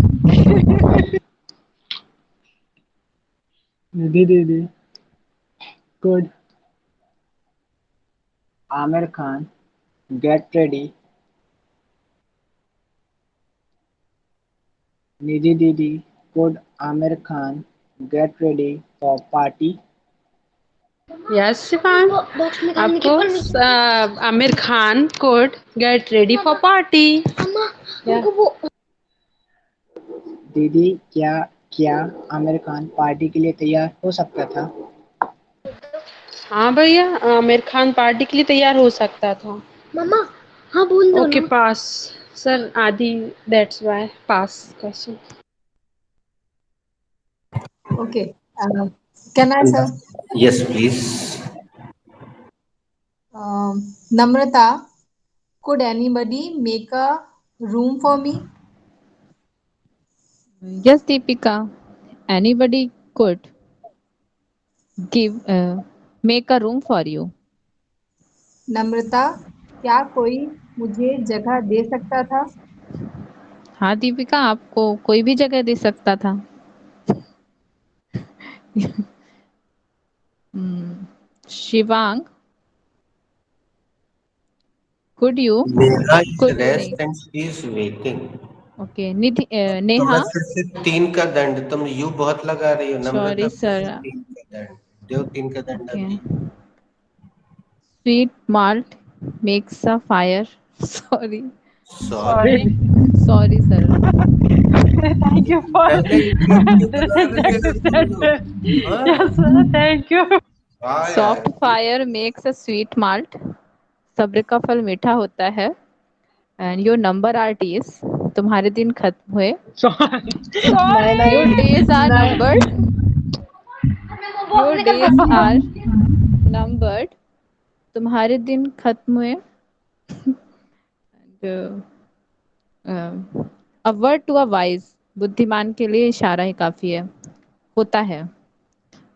Didi, could Amir Khan get ready? Nidhi Didi, could Amir Khan get ready for party? Yes, Shivang. Of course, Amir Khan could get ready for party. Yeah. दीदी, क्या क्या आमिर खान पार्टी के लिए तैयार हो सकता था? हाँ भैया, आमिर खान पार्टी के लिए तैयार हो सकता था। मम्मा हाँ बोल दो ओके ना। पास सर आदि, that's why pass question. Okay. Can I, sir? Yes, please. Namrata, could anybody make a room for me? Yes, Deepika. Anybody could give make a room for you. नम्रता, क्या कोई मुझे जगह दे सकता था? हाँ दीपिका, आपको कोई भी जगह दे सकता था। Shivang, could you Neha is could rest नहीं and she is waiting. Okay Nidhi तुम्हें नेहा, फिर से 3 का दंड, तुम यू बहुत लगा रही हो सॉरी नम्रता, फिर सर। से 3 का दंड दो, 3 का दंड ओके, अभी। Sweet malt makes a fire. Sorry sorry, sorry. Sorry sir. Thank you for पहले इडियट क्यों बना रहे हो तुम लोग? हाँ, यस सर, थैंक यू। वाह यार। Soft fire makes a sweet malt. सब्र का फल मीठा होता है। And your number are days. तुम्हारे दिन खत्म हुए। Sorry. Your days are numbered. Your days are numbered. तुम्हारे दिन खत्म हुए। A word to a wise, बुद्धिमान के लिए इशारा ही काफी है, होता है।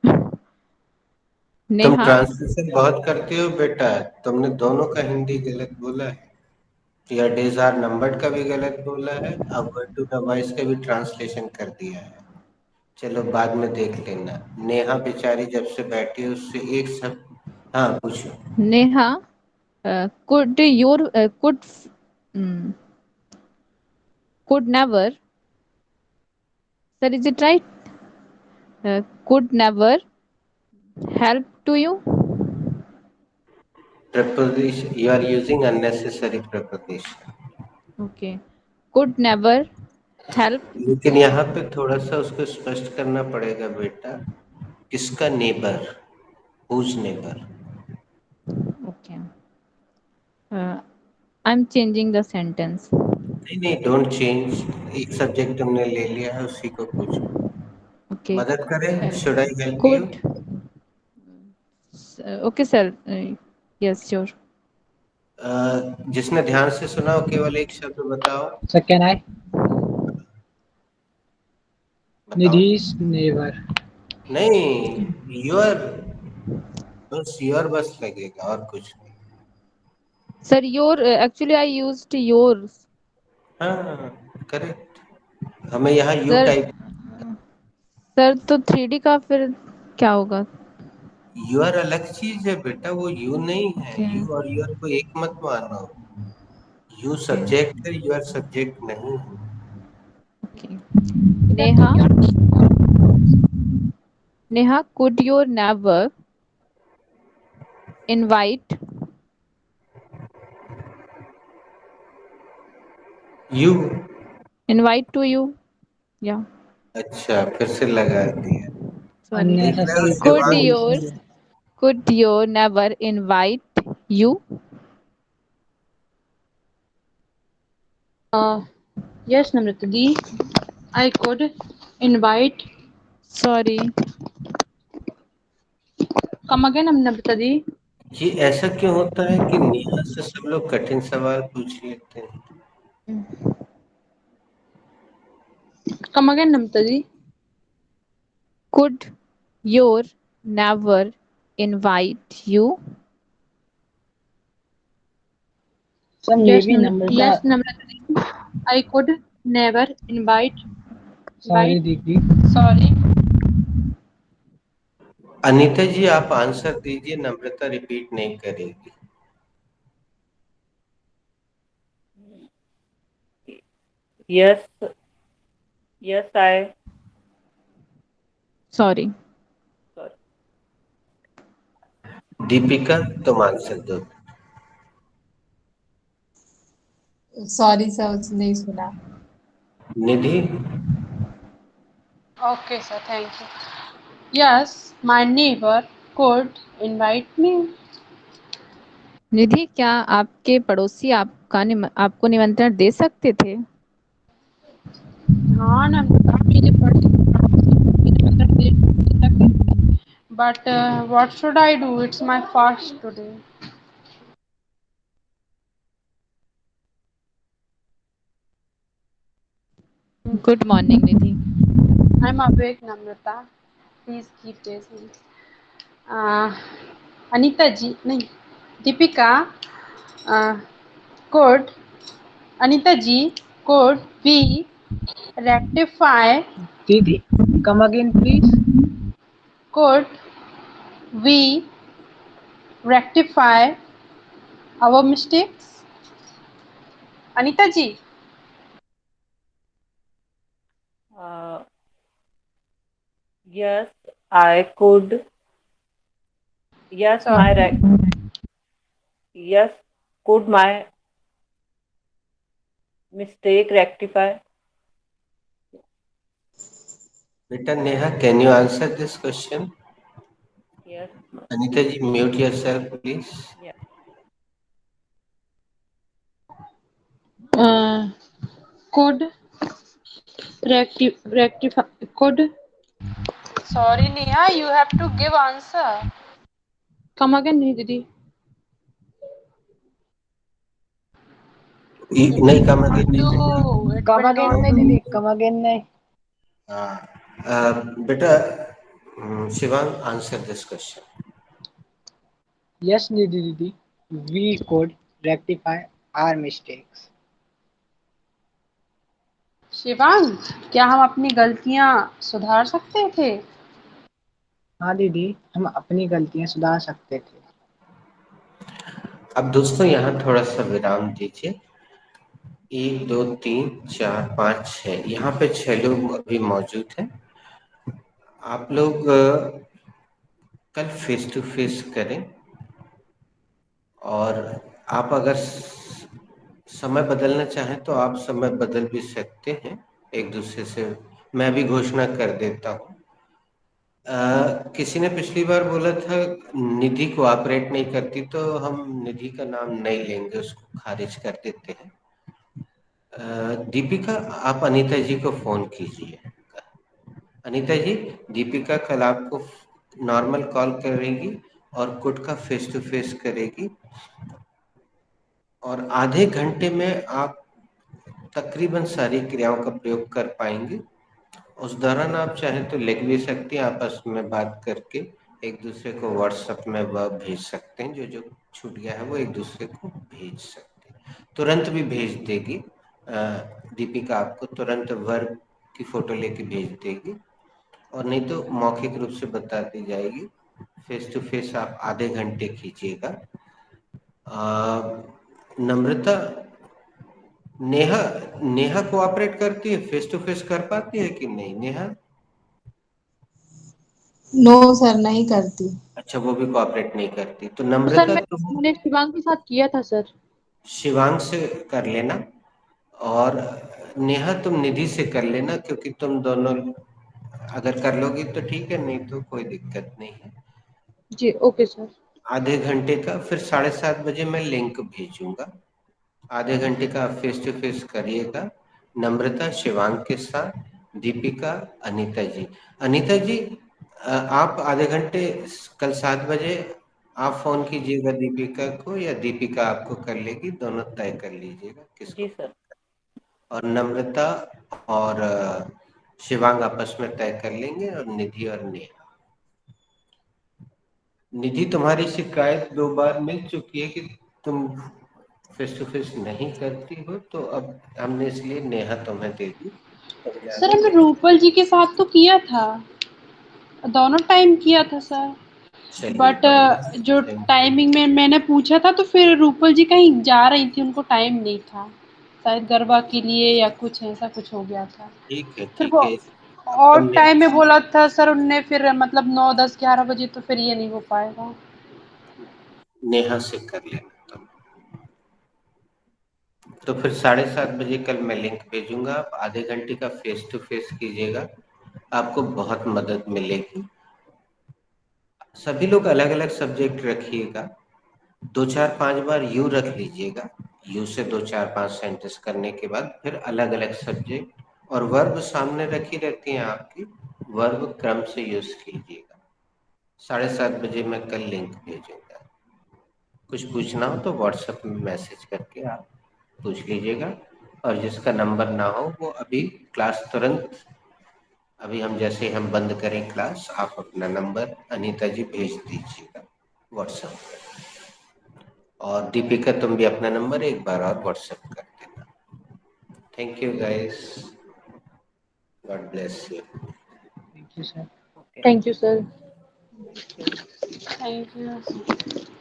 तुम नेहा, ट्रांसलेशन बहुत करती हो बेटा, तुमने दोनों का हिंदी गलत बोला है। या डेज आर नंबर्ड का भी गलत बोला है, अब वर्ड टू द वॉइस का भी ट्रांसलेशन कर दिया है। चलो बाद में देख लेना। नेहा बेचारी जब से बैठी है उससे एक शब्द। हाँ पूछो। Neha, could your could never, sir, is it right? Could never help to you. Preposition, you are using unnecessary preposition. Okay, could never help. लेकिन यहाँ पे थोड़ा सा उसको स्पष्ट करना पड़ेगा बेटा, किसका neighbour, whose neighbour. Okay, I'm changing the sentence. नहीं नहीं, डोंट चेंज। एक सब्जेक्ट तुमने ले लिया है, उसी को पूछो। Okay, मदद करें, should I help you? could, okay sir, yes sure. जिसने ध्यान से सुना हो केवल एक शब्द बताओ। So can I? बताओ। Nidhi's neighbor. नहीं, योर, बस योर बस लगेगा और कुछ नहीं। Sir, your actually I used yours. हाँ करेक्ट, हमें यहाँ यू सर, टाइप। सर तो 3D का फिर क्या होगा? यूर अलग चीज है बेटा, वो यू नहीं है। ओके यू और यूर को एक मत मानो। यू ओके सब्जेक्ट है, यूर सब्जेक्ट नहीं है। Okay. Neha, Neha, could you never invite you, to you? Yeah, अच्छा फिर से लगा दिया। sorry. देख रहे हो Unnecessary Could Shivang? your preposition. could you never invite you? Yes, Namrata di, I could invite. Sorry. Come again, Namrata ji. ये ऐसा क्यों होता है कि नेहा से सब लोग कठिन सवाल पूछ लेते हैं? Come again, Namrata ji. Could your never invite you? Sir ये भी नम्रता Yes, Namrata ji. I could never invite. Sorry दीदी सॉरी अनीता जी आप आंसर दीजिए, नम्रता रिपीट नहीं करेगी। Yes, yes, I. Sorry. Sorry. Deepika तुम आंसर दो। सॉरी सर, नहीं सुना। Nidhi okay sir thank you yes my neighbour could invite me Nidhi, क्या आपके पड़ोसी आपको निमंत्रण दे सकते थे? हाँ ना मेरे but what should I do it's my fast today Good morning, Nidhi. I am awake Namrata please keep patience Anita ji नहीं Deepika could Anita ji could we rectify दीदी come again please could we rectify our mistakes Anita ji Uh, yes, I could. Yes, Sorry. yes, could my mistake rectify? बेटा Neha, can you answer this question? Yes, Anita ji mute yourself please. yeah. Could rectify. Could Sorry, Neha, you have to give answer. come again, Nidhi. नहीं कम again नहीं बेटा। No, it come will again not नहीं do. दीदी come again नहीं बेटा Shivang answer this question. Yes दीदी दीदी we could rectify our mistakes Shivang क्या हम अपनी गलतियां सुधार सकते थे हाँ दीदी हम अपनी गलतियां सुधार सकते थे। अब दोस्तों यहाँ थोड़ा सा विराम दीजिए। 1 2 3 4 5 6 यहाँ पे 6 लोग अभी मौजूद हैं। आप लोग कल फेस टू फेस करें, और आप अगर समय बदलना चाहें तो आप समय बदल भी सकते हैं एक दूसरे से। मैं भी घोषणा कर देता हूँ। किसी ने पिछली बार बोला था निधि कोऑपरेट नहीं करती, तो हम निधि का नाम नहीं लेंगे, उसको खारिज कर देते हैं। दीपिका आप अनीता जी को फोन कीजिए। अनीता जी, दीपिका कल आपको नॉर्मल कॉल करेगी और कुड का फेस टू फेस करेगी, और आधे घंटे में आप तकरीबन सारी क्रियाओं का प्रयोग कर पाएंगे। उस दौरान आप चाहें तो लिख भी सकते हैं, आपस में बात करके एक दूसरे को व्हाट्सएप में वर्ब भेज सकते हैं। जो जो छूट गया है वो एक दूसरे को भेज सकते हैं, तुरंत भी भेज देगी। दीपिका आपको तुरंत वर्ब की फोटो लेके भेज देगी, और नहीं तो मौखिक रूप से बता दी जाएगी। फेस टू फेस आप आधे घंटे कीजिएगा। नम्रता, नेहा नेहा कोऑपरेट करती है, फेस टू फेस कर पाती है कि नहीं नेहा? नो सर, नहीं करती। अच्छा, वो भी कोऑपरेट नहीं करती। तो सर नम्रता तुम मैंने शिवांग के साथ किया था सर। शिवांग से कर लेना, और नेहा तुम निधि से कर लेना, क्योंकि तुम दोनों अगर कर लोगी तो ठीक है, नहीं तो कोई दिक्कत नहीं है। जी ओके सर। आधे घंटे का, फिर 7:30 बजे मैं लिंक भेजूंगा। आधे घंटे का आप फेस टू फेस करिएगा नम्रता शिवांग के साथ, दीपिका, अनीता जी। अनीता जी, आप आधे घंटे कल 7 बजे आप फोन कीजिएगा दीपिका को, या दीपिका आपको कर लेगी, दोनों तय कर लीजिएगा किसको। जी सर। और नम्रता और शिवांग आपस में तय कर लेंगे, और निधि और नेहा। निधि, तुम्हारी शिकायत 2 बार मिल चुकी है कि तुम फेस टू फेस नहीं करती हो, तो अब हमने इसलिए नेहा तुम्हें दे दी। सर हमने रूपल जी के साथ तो किया था, दोनों टाइम किया था सर। चलिए बट बढ़िया, जो थैंक यू। टाइमिंग में मैंने पूछा था तो फिर रूपल जी कहीं जा रही थी, उनको टाइम नहीं था, शायद गरबा के लिए या कुछ ऐसा कुछ हो गया था। ठीक है, फिर ठीक वो है। अब और तुम टाइम में बोला था सर उनने, फिर मतलब 9, 10, 11 बजे, तो फिर ये नहीं हो पाएगा। नेहा से कर लेना तुम। तो फिर 7:30 बजे कल मैं लिंक भेजूंगा, आप आधे घंटे का फेस टू फेस कीजिएगा, आपको बहुत मदद मिलेगी। सभी लोग अलग अलग सब्जेक्ट रखिएगा, 2, 4, 5 बार यू रख लीजिएगा, यू से 2, 4, 5 सेंटेंस करने के बाद फिर अलग अलग सब्जेक्ट, और वर्ब सामने रखी रहती हैं आपकी, वर्ब क्रम से यूज कीजिएगा। 7:30 बजे मैं कल लिंक भेजूंगा। कुछ पूछना हो तो व्हाट्सएप में मैसेज करके आप पूछ लीजिएगा, और जिसका नंबर ना हो वो अभी क्लास तुरंत, अभी हम जैसे हम बंद करें क्लास, आप अपना नंबर अनीता जी भेज दीजिएगा व्हाट्सएप पर, और दीपिका तुम भी अपना नंबर एक बार और व्हाट्सएप कर देना। Thank you guys, God bless you. Thank you sir. Okay, thank you sir. Thank you. Thank you.